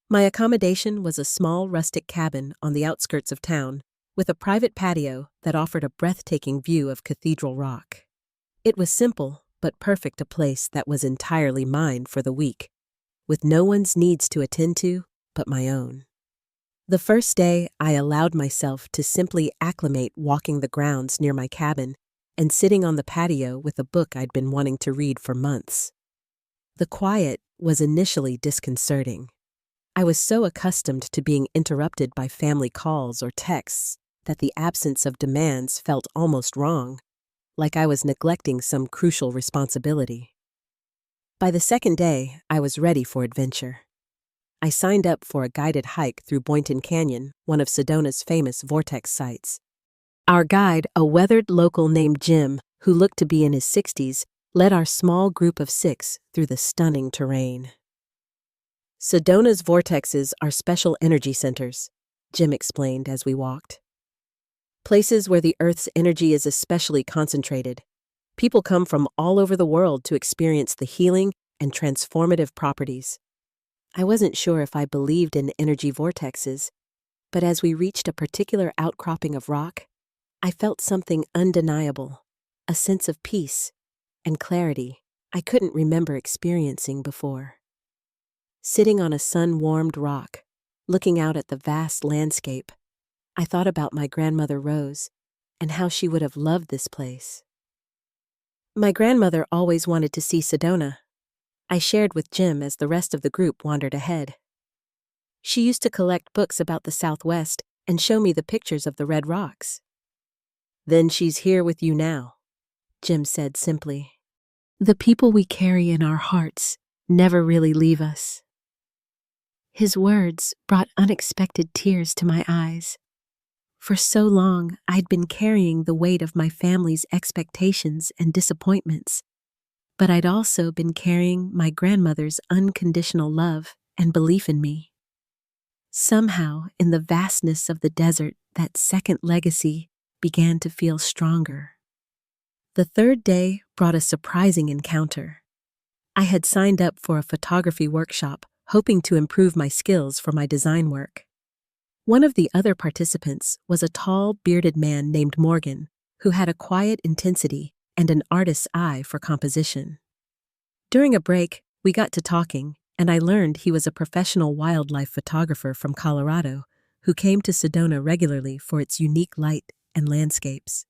My accommodation was a small rustic cabin on the outskirts of town, with a private patio that offered a breathtaking view of Cathedral Rock. It was simple, but perfect, a place that was entirely mine for the week, with no one's needs to attend to but my own. The first day, I allowed myself to simply acclimate, walking the grounds near my cabin and sitting on the patio with a book I'd been wanting to read for months. The quiet was initially disconcerting. I was so accustomed to being interrupted by family calls or texts that the absence of demands felt almost wrong, like I was neglecting some crucial responsibility. By the second day, I was ready for adventure. I signed up for a guided hike through Boynton Canyon, one of Sedona's famous vortex sites. Our guide, a weathered local named Jim, who looked to be in his 60s, led our small group of 6 through the stunning terrain. Sedona's vortexes are special energy centers, Jim explained as we walked. Places where the Earth's energy is especially concentrated. People come from all over the world to experience the healing and transformative properties. I wasn't sure if I believed in energy vortexes, but as we reached a particular outcropping of rock, I felt something undeniable, a sense of peace and clarity I couldn't remember experiencing before. Sitting on a sun-warmed rock, looking out at the vast landscape, I thought about my grandmother Rose and how she would have loved this place. My grandmother always wanted to see Sedona, I shared with Jim as the rest of the group wandered ahead. She used to collect books about the Southwest and show me the pictures of the red rocks. "Then she's here with you now," Jim said simply. "The people we carry in our hearts never really leave us." His words brought unexpected tears to my eyes. For so long, I'd been carrying the weight of my family's expectations and disappointments, but I'd also been carrying my grandmother's unconditional love and belief in me. Somehow, in the vastness of the desert, that second legacy began to feel stronger. The third day brought a surprising encounter. I had signed up for a photography workshop, hoping to improve my skills for my design work. One of the other participants was a tall, bearded man named Morgan, who had a quiet intensity and an artist's eye for composition. During a break, we got to talking, and I learned he was a professional wildlife photographer from Colorado who came to Sedona regularly for its unique light and landscapes.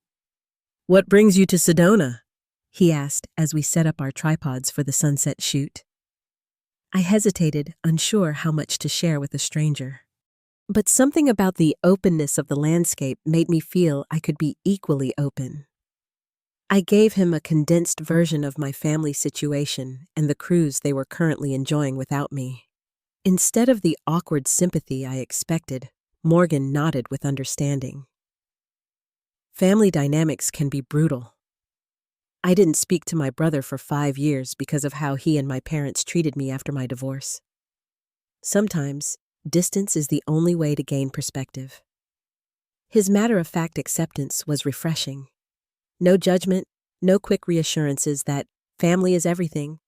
"What brings you to Sedona?" he asked as we set up our tripods for the sunset shoot. I hesitated, unsure how much to share with a stranger. But something about the openness of the landscape made me feel I could be equally open. I gave him a condensed version of my family situation and the cruise they were currently enjoying without me. Instead of the awkward sympathy I expected, Morgan nodded with understanding. Family dynamics can be brutal. I didn't speak to my brother for 5 years because of how he and my parents treated me after my divorce. Sometimes, distance is the only way to gain perspective. His matter-of-fact acceptance was refreshing. No judgment, no quick reassurances that family is everything,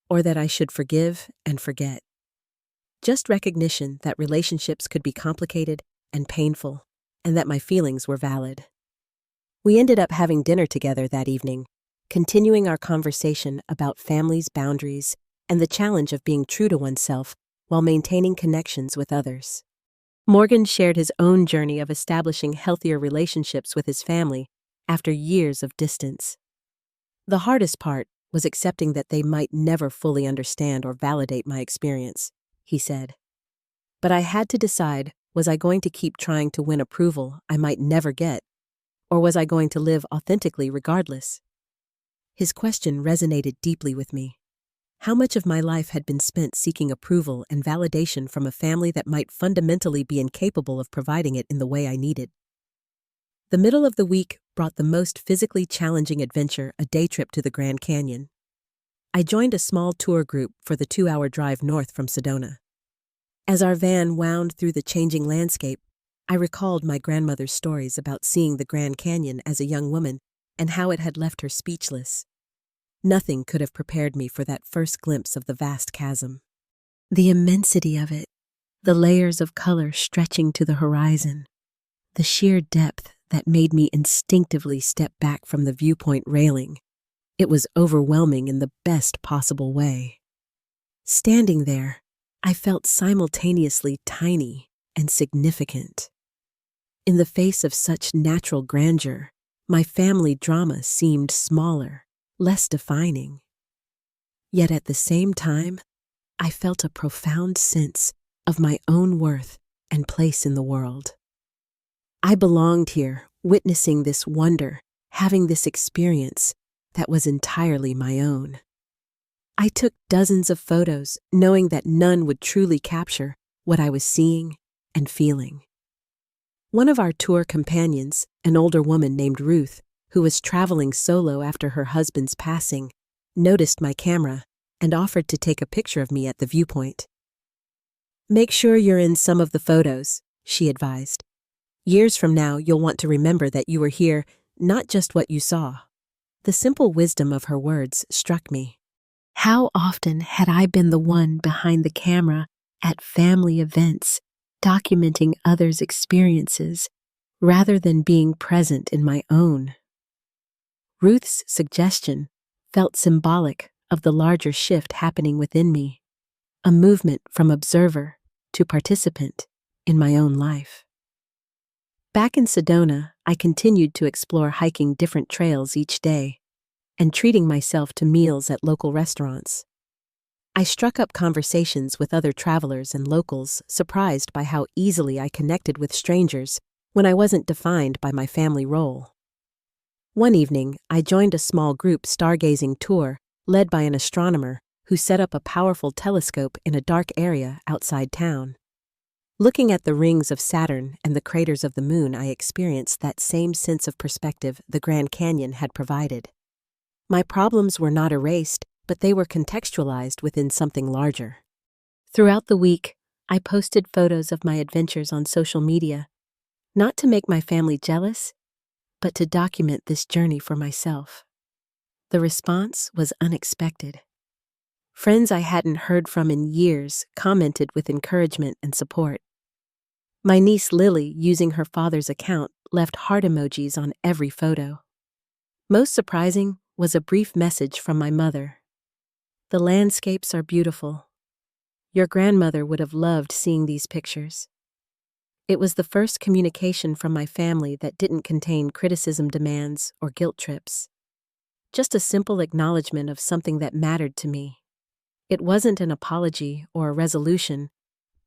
or that I should forgive and forget. Just recognition that relationships could be complicated and painful, and that my feelings were valid. We ended up having dinner together that evening, continuing our conversation about family's boundaries and the challenge of being true to oneself while maintaining connections with others. Morgan shared his own journey of establishing healthier relationships with his family after years of distance. The hardest part was accepting that they might never fully understand or validate my experience, he said. But I had to decide, was I going to keep trying to win approval I might never get, or was I going to live authentically regardless? His question resonated deeply with me. How much of my life had been spent seeking approval and validation from a family that might fundamentally be incapable of providing it in the way I needed? The middle of the week brought the most physically challenging adventure, a day trip to the Grand Canyon. I joined a small tour group for the 2-hour drive north from Sedona. As our van wound through the changing landscape, I recalled my grandmother's stories about seeing the Grand Canyon as a young woman and how it had left her speechless. Nothing could have prepared me for that first glimpse of the vast chasm. The immensity of it, the layers of color stretching to the horizon, the sheer depth that made me instinctively step back from the viewpoint railing. It was overwhelming in the best possible way. Standing there, I felt simultaneously tiny and significant. In the face of such natural grandeur, my family drama seemed smaller, less defining. Yet at the same time, I felt a profound sense of my own worth and place in the world. I belonged here, witnessing this wonder, having this experience that was entirely my own. I took dozens of photos, knowing that none would truly capture what I was seeing and feeling. One of our tour companions, an older woman named Ruth, who was traveling solo after her husband's passing, noticed my camera and offered to take a picture of me at the viewpoint. "Make sure you're in some of the photos," she advised. "Years from now, you'll want to remember that you were here, not just what you saw." The simple wisdom of her words struck me. How often had I been the one behind the camera at family events, documenting others' experiences, rather than being present in my own? Ruth's suggestion felt symbolic of the larger shift happening within me, a movement from observer to participant in my own life. Back in Sedona, I continued to explore hiking different trails each day and treating myself to meals at local restaurants. I struck up conversations with other travelers and locals, surprised by how easily I connected with strangers when I wasn't defined by my family role. One evening, I joined a small group stargazing tour led by an astronomer who set up a powerful telescope in a dark area outside town. Looking at the rings of Saturn and the craters of the moon, I experienced that same sense of perspective the Grand Canyon had provided. My problems were not erased, but they were contextualized within something larger. Throughout the week, I posted photos of my adventures on social media, not to make my family jealous, but to document this journey for myself. The response was unexpected. Friends I hadn't heard from in years commented with encouragement and support. My niece Lily, using her father's account, left heart emojis on every photo. Most surprising was a brief message from my mother. "The landscapes are beautiful. Your grandmother would have loved seeing these pictures." It was the first communication from my family that didn't contain criticism demands or guilt trips. Just a simple acknowledgement of something that mattered to me. It wasn't an apology or a resolution,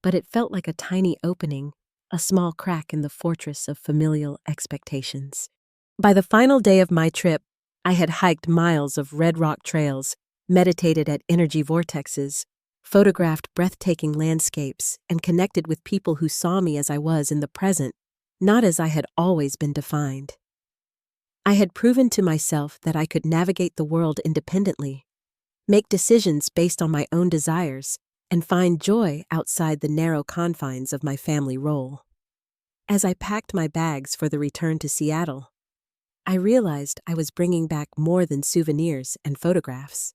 but it felt like a tiny opening, a small crack in the fortress of familial expectations. By the final day of my trip, I had hiked miles of red rock trails, meditated at energy vortexes, photographed breathtaking landscapes, and connected with people who saw me as I was in the present, not as I had always been defined. I had proven to myself that I could navigate the world independently, make decisions based on my own desires, and find joy outside the narrow confines of my family role. As I packed my bags for the return to Seattle, I realized I was bringing back more than souvenirs and photographs.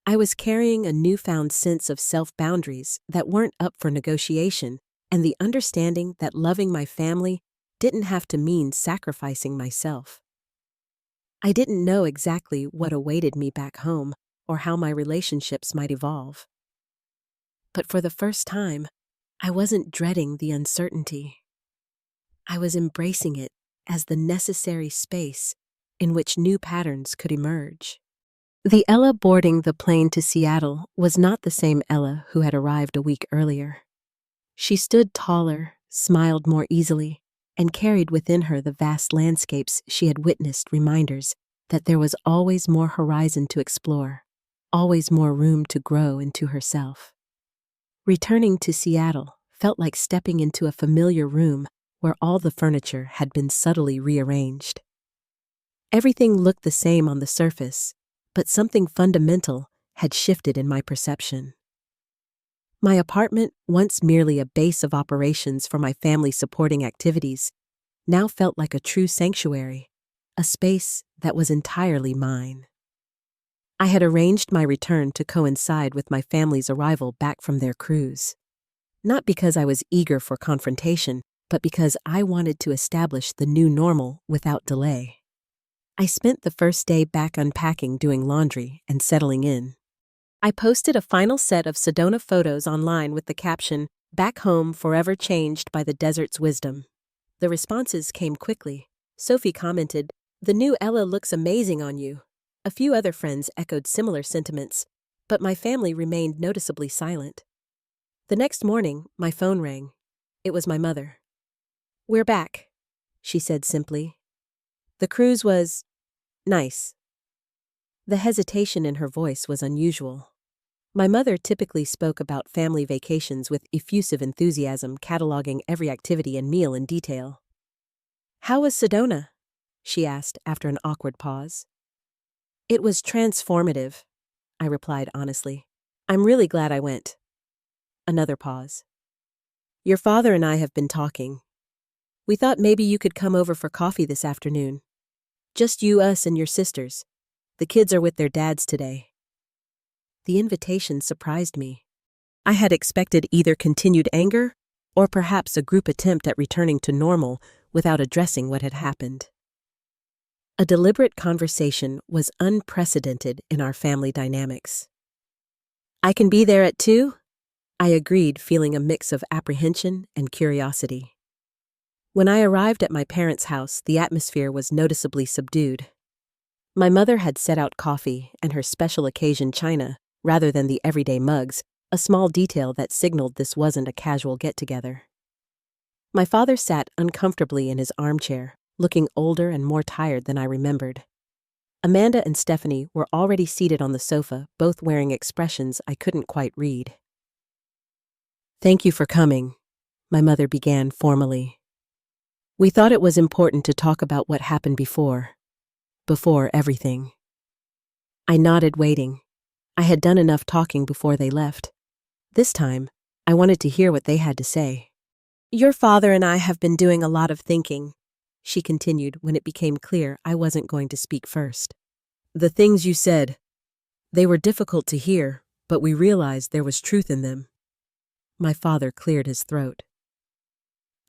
I was carrying a newfound sense of self-boundaries that weren't up for negotiation, and the understanding that loving my family didn't have to mean sacrificing myself. I didn't know exactly what awaited me back home or how my relationships might evolve. But for the first time, I wasn't dreading the uncertainty. I was embracing it as the necessary space in which new patterns could emerge. The Ella boarding the plane to Seattle was not the same Ella who had arrived a week earlier. She stood taller, smiled more easily, and carried within her the vast landscapes she had witnessed, reminders that there was always more horizon to explore, always more room to grow into herself. Returning to Seattle felt like stepping into a familiar room where all the furniture had been subtly rearranged. Everything looked the same on the surface, but something fundamental had shifted in my perception. My apartment, once merely a base of operations for my family's supporting activities, now felt like a true sanctuary, a space that was entirely mine. I had arranged my return to coincide with my family's arrival back from their cruise. Not because I was eager for confrontation, but because I wanted to establish the new normal without delay. I spent the first day back unpacking, doing laundry, and settling in. I posted a final set of Sedona photos online with the caption, "Back home, forever changed by the desert's wisdom." The responses came quickly. Sophie commented, "The new Ella looks amazing on you." A few other friends echoed similar sentiments, but my family remained noticeably silent. The next morning, my phone rang. It was my mother. "We're back. she said simply. The cruise was nice. The hesitation in her voice was unusual. My mother typically spoke about family vacations with effusive enthusiasm, cataloging every activity and meal in detail. How was Sedona? She asked after an awkward pause. It was transformative, I replied honestly. I'm really glad I went. Another pause. Your father and I have been talking. We thought maybe you could come over for coffee this afternoon. Just you, us, and your sisters. The kids are with their dads today. The invitation surprised me. I had expected either continued anger or perhaps a group attempt at returning to normal without addressing what had happened. A deliberate conversation was unprecedented in our family dynamics. I can be there at 2? I agreed, feeling a mix of apprehension and curiosity. When I arrived at my parents' house, the atmosphere was noticeably subdued. My mother had set out coffee and her special occasion china, rather than the everyday mugs, a small detail that signaled this wasn't a casual get-together. My father sat uncomfortably in his armchair, looking older and more tired than I remembered. Amanda and Stephanie were already seated on the sofa, both wearing expressions I couldn't quite read. Thank you for coming, my mother began formally. We thought it was important to talk about what happened before everything. I nodded, waiting. I had done enough talking before they left. This time, I wanted to hear what they had to say. Your father and I have been doing a lot of thinking, she continued when it became clear I wasn't going to speak first. The things you said, they were difficult to hear, but we realized there was truth in them. My father cleared his throat.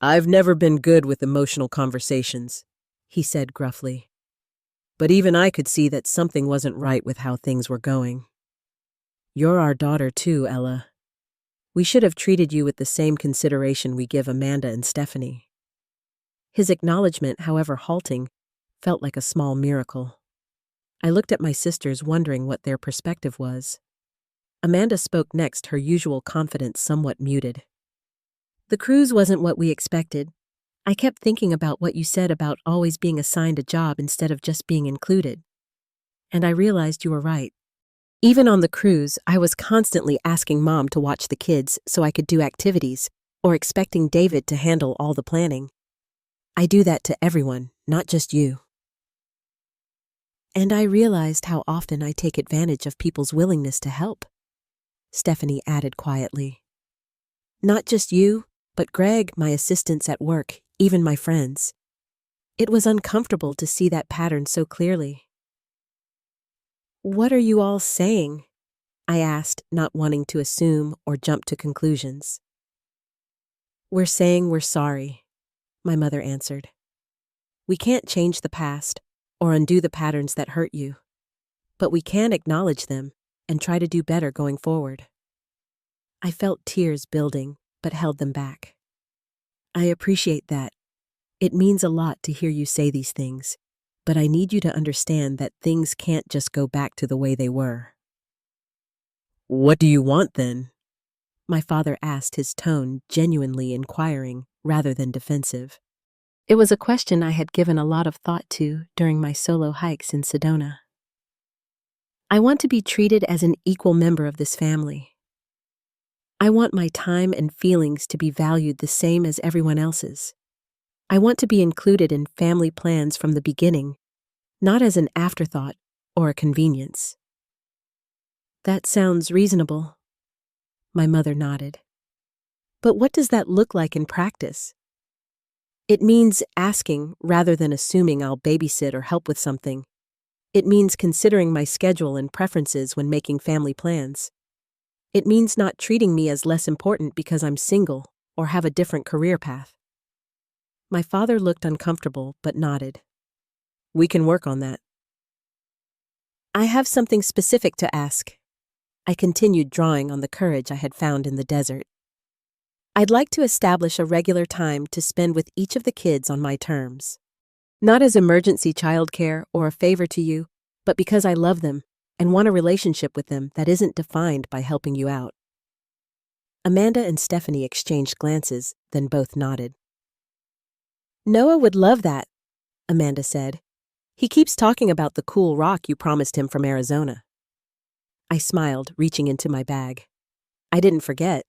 I've never been good with emotional conversations, he said gruffly. But even I could see that something wasn't right with how things were going. You're our daughter too, Ella. We should have treated you with the same consideration we give Amanda and Stephanie. His acknowledgement, however halting, felt like a small miracle. I looked at my sisters, wondering what their perspective was. Amanda spoke next, her usual confidence somewhat muted. The cruise wasn't what we expected. I kept thinking about what you said about always being assigned a job instead of just being included. And I realized you were right. Even on the cruise, I was constantly asking Mom to watch the kids so I could do activities, or expecting David to handle all the planning. I do that to everyone, not just you. And I realized how often I take advantage of people's willingness to help, Stephanie added quietly. Not just you, but Greg, my assistants at work, even my friends. It was uncomfortable to see that pattern so clearly. What are you all saying? I asked, not wanting to assume or jump to conclusions. We're saying we're sorry, my mother answered. We can't change the past or undo the patterns that hurt you, but we can acknowledge them and try to do better going forward. I felt tears building, but held them back. I appreciate that. It means a lot to hear you say these things, but I need you to understand that things can't just go back to the way they were. What do you want then? My father asked, his tone genuinely inquiring rather than defensive. It was a question I had given a lot of thought to during my solo hikes in Sedona. I want to be treated as an equal member of this family. I want my time and feelings to be valued the same as everyone else's. I want to be included in family plans from the beginning, not as an afterthought or a convenience. That sounds reasonable. My mother nodded. But what does that look like in practice? It means asking rather than assuming I'll babysit or help with something. It means considering my schedule and preferences when making family plans. It means not treating me as less important because I'm single or have a different career path. My father looked uncomfortable but nodded. We can work on that. I have something specific to ask. I continued, drawing on the courage I had found in the desert. I'd like to establish a regular time to spend with each of the kids on my terms. Not as emergency childcare or a favor to you, but because I love them and want a relationship with them that isn't defined by helping you out. Amanda and Stephanie exchanged glances, then both nodded. Noah would love that, Amanda said. He keeps talking about the cool rock you promised him from Arizona. I smiled, reaching into my bag. I didn't forget.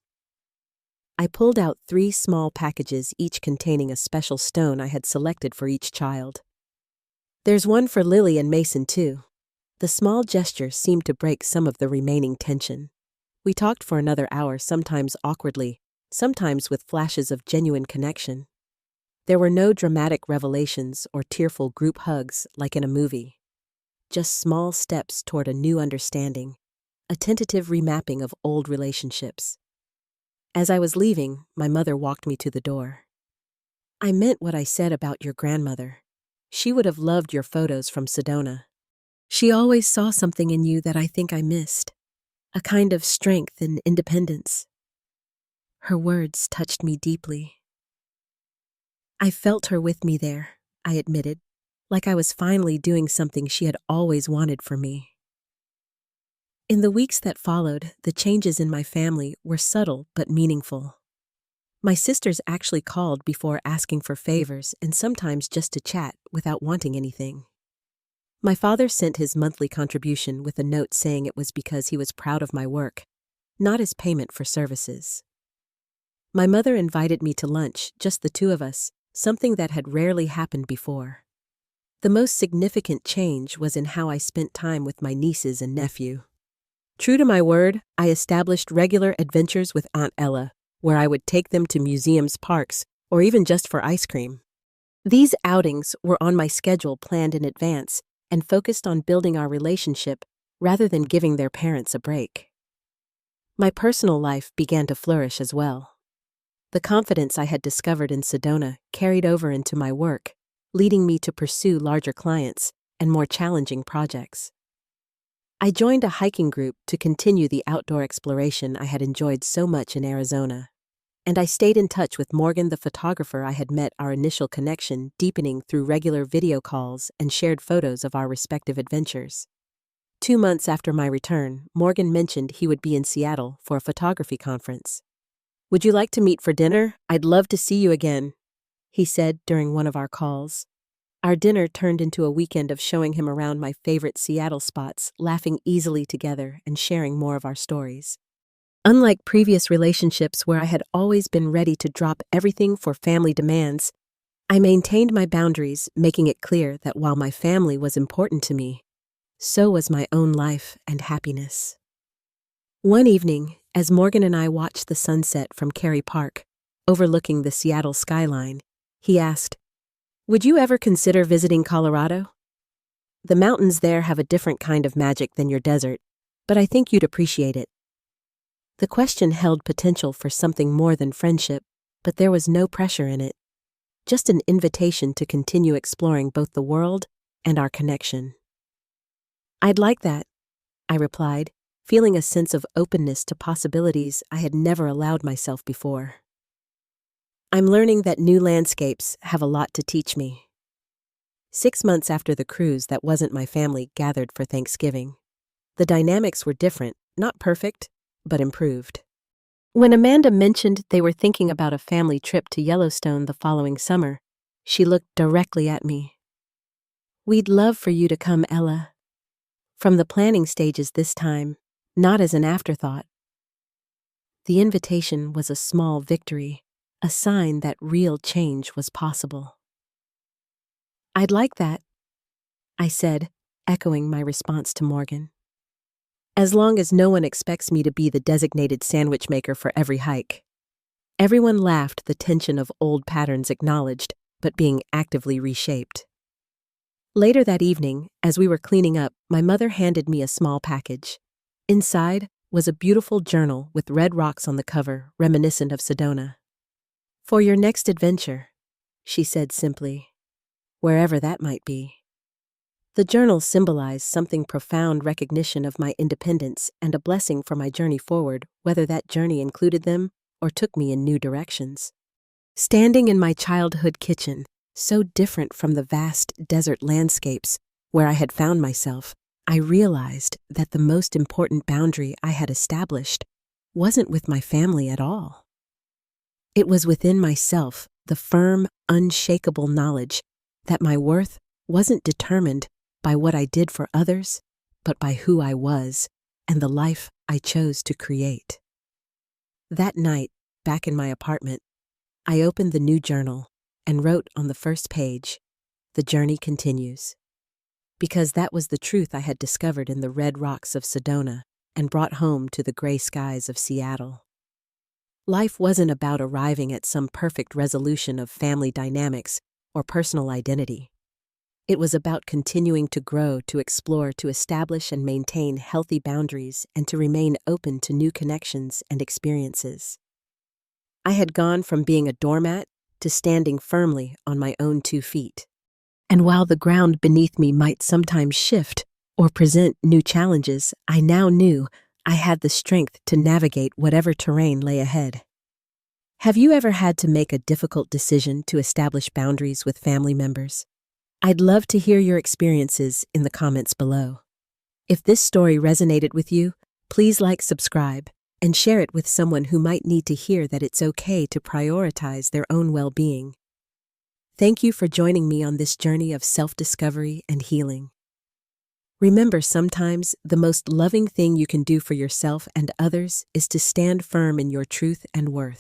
I pulled out 3 small packages, each containing a special stone I had selected for each child. There's one for Lily and Mason, too. The small gesture seemed to break some of the remaining tension. We talked for another hour, sometimes awkwardly, sometimes with flashes of genuine connection. There were no dramatic revelations or tearful group hugs like in a movie. Just small steps toward a new understanding, a tentative remapping of old relationships. As I was leaving, my mother walked me to the door. I meant what I said about your grandmother. She would have loved your photos from Sedona. She always saw something in you that I think I missed, a kind of strength and independence. Her words touched me deeply. I felt her with me there, I admitted, like I was finally doing something she had always wanted for me. In the weeks that followed, the changes in my family were subtle but meaningful. My sisters actually called before asking for favors and sometimes just to chat without wanting anything. My father sent his monthly contribution with a note saying it was because he was proud of my work, not as payment for services. My mother invited me to lunch, just the 2 of us, something that had rarely happened before. The most significant change was in how I spent time with my nieces and nephew. True to my word, I established regular adventures with Aunt Ella, where I would take them to museums, parks, or even just for ice cream. These outings were on my schedule, planned in advance, and focused on building our relationship rather than giving their parents a break. My personal life began to flourish as well. The confidence I had discovered in Sedona carried over into my work, leading me to pursue larger clients and more challenging projects. I joined a hiking group to continue the outdoor exploration I had enjoyed so much in Arizona, and I stayed in touch with Morgan, the photographer I had met, our initial connection deepening through regular video calls and shared photos of our respective adventures. 2 months after my return, Morgan mentioned he would be in Seattle for a photography conference. "Would you like to meet for dinner? I'd love to see you again," he said during one of our calls. Our dinner turned into a weekend of showing him around my favorite Seattle spots, laughing easily together and sharing more of our stories. Unlike previous relationships where I had always been ready to drop everything for family demands, I maintained my boundaries, making it clear that while my family was important to me, so was my own life and happiness. One evening, as Morgan and I watched the sunset from Cary Park, overlooking the Seattle skyline, he asked, "Would you ever consider visiting Colorado? The mountains there have a different kind of magic than your desert, but I think you'd appreciate it." The question held potential for something more than friendship, but there was no pressure in it. Just an invitation to continue exploring both the world and our connection. "I'd like that," I replied, feeling a sense of openness to possibilities I had never allowed myself before. I'm learning that new landscapes have a lot to teach me. 6 months after the cruise that wasn't my family gathered for Thanksgiving, the dynamics were different, not perfect, but improved. When Amanda mentioned they were thinking about a family trip to Yellowstone the following summer, she looked directly at me. "We'd love for you to come, Ella." From the planning stages this time, not as an afterthought. The invitation was a small victory, a sign that real change was possible. "I'd like that," I said, echoing my response to Morgan. "As long as no one expects me to be the designated sandwich maker for every hike." Everyone laughed, the tension of old patterns acknowledged, but being actively reshaped. Later that evening, as we were cleaning up, my mother handed me a small package. Inside was a beautiful journal with red rocks on the cover, reminiscent of Sedona. "For your next adventure," she said simply, "wherever that might be." The journal symbolized something profound: recognition of my independence and a blessing for my journey forward, whether that journey included them or took me in new directions. Standing in my childhood kitchen, so different from the vast desert landscapes where I had found myself, I realized that the most important boundary I had established wasn't with my family at all. It was within myself, the firm, unshakable knowledge that my worth wasn't determined by what I did for others, but by who I was and the life I chose to create. That night, back in my apartment, I opened the new journal and wrote on the first page, "The journey continues." Because that was the truth I had discovered in the red rocks of Sedona and brought home to the gray skies of Seattle. Life wasn't about arriving at some perfect resolution of family dynamics or personal identity. It was about continuing to grow, to explore, to establish and maintain healthy boundaries, and to remain open to new connections and experiences. I had gone from being a doormat to standing firmly on my own 2 feet. And while the ground beneath me might sometimes shift or present new challenges, I now knew I had the strength to navigate whatever terrain lay ahead. Have you ever had to make a difficult decision to establish boundaries with family members? I'd love to hear your experiences in the comments below. If this story resonated with you, please like, subscribe, and share it with someone who might need to hear that it's okay to prioritize their own well-being. Thank you for joining me on this journey of self-discovery and healing. Remember, sometimes the most loving thing you can do for yourself and others is to stand firm in your truth and worth.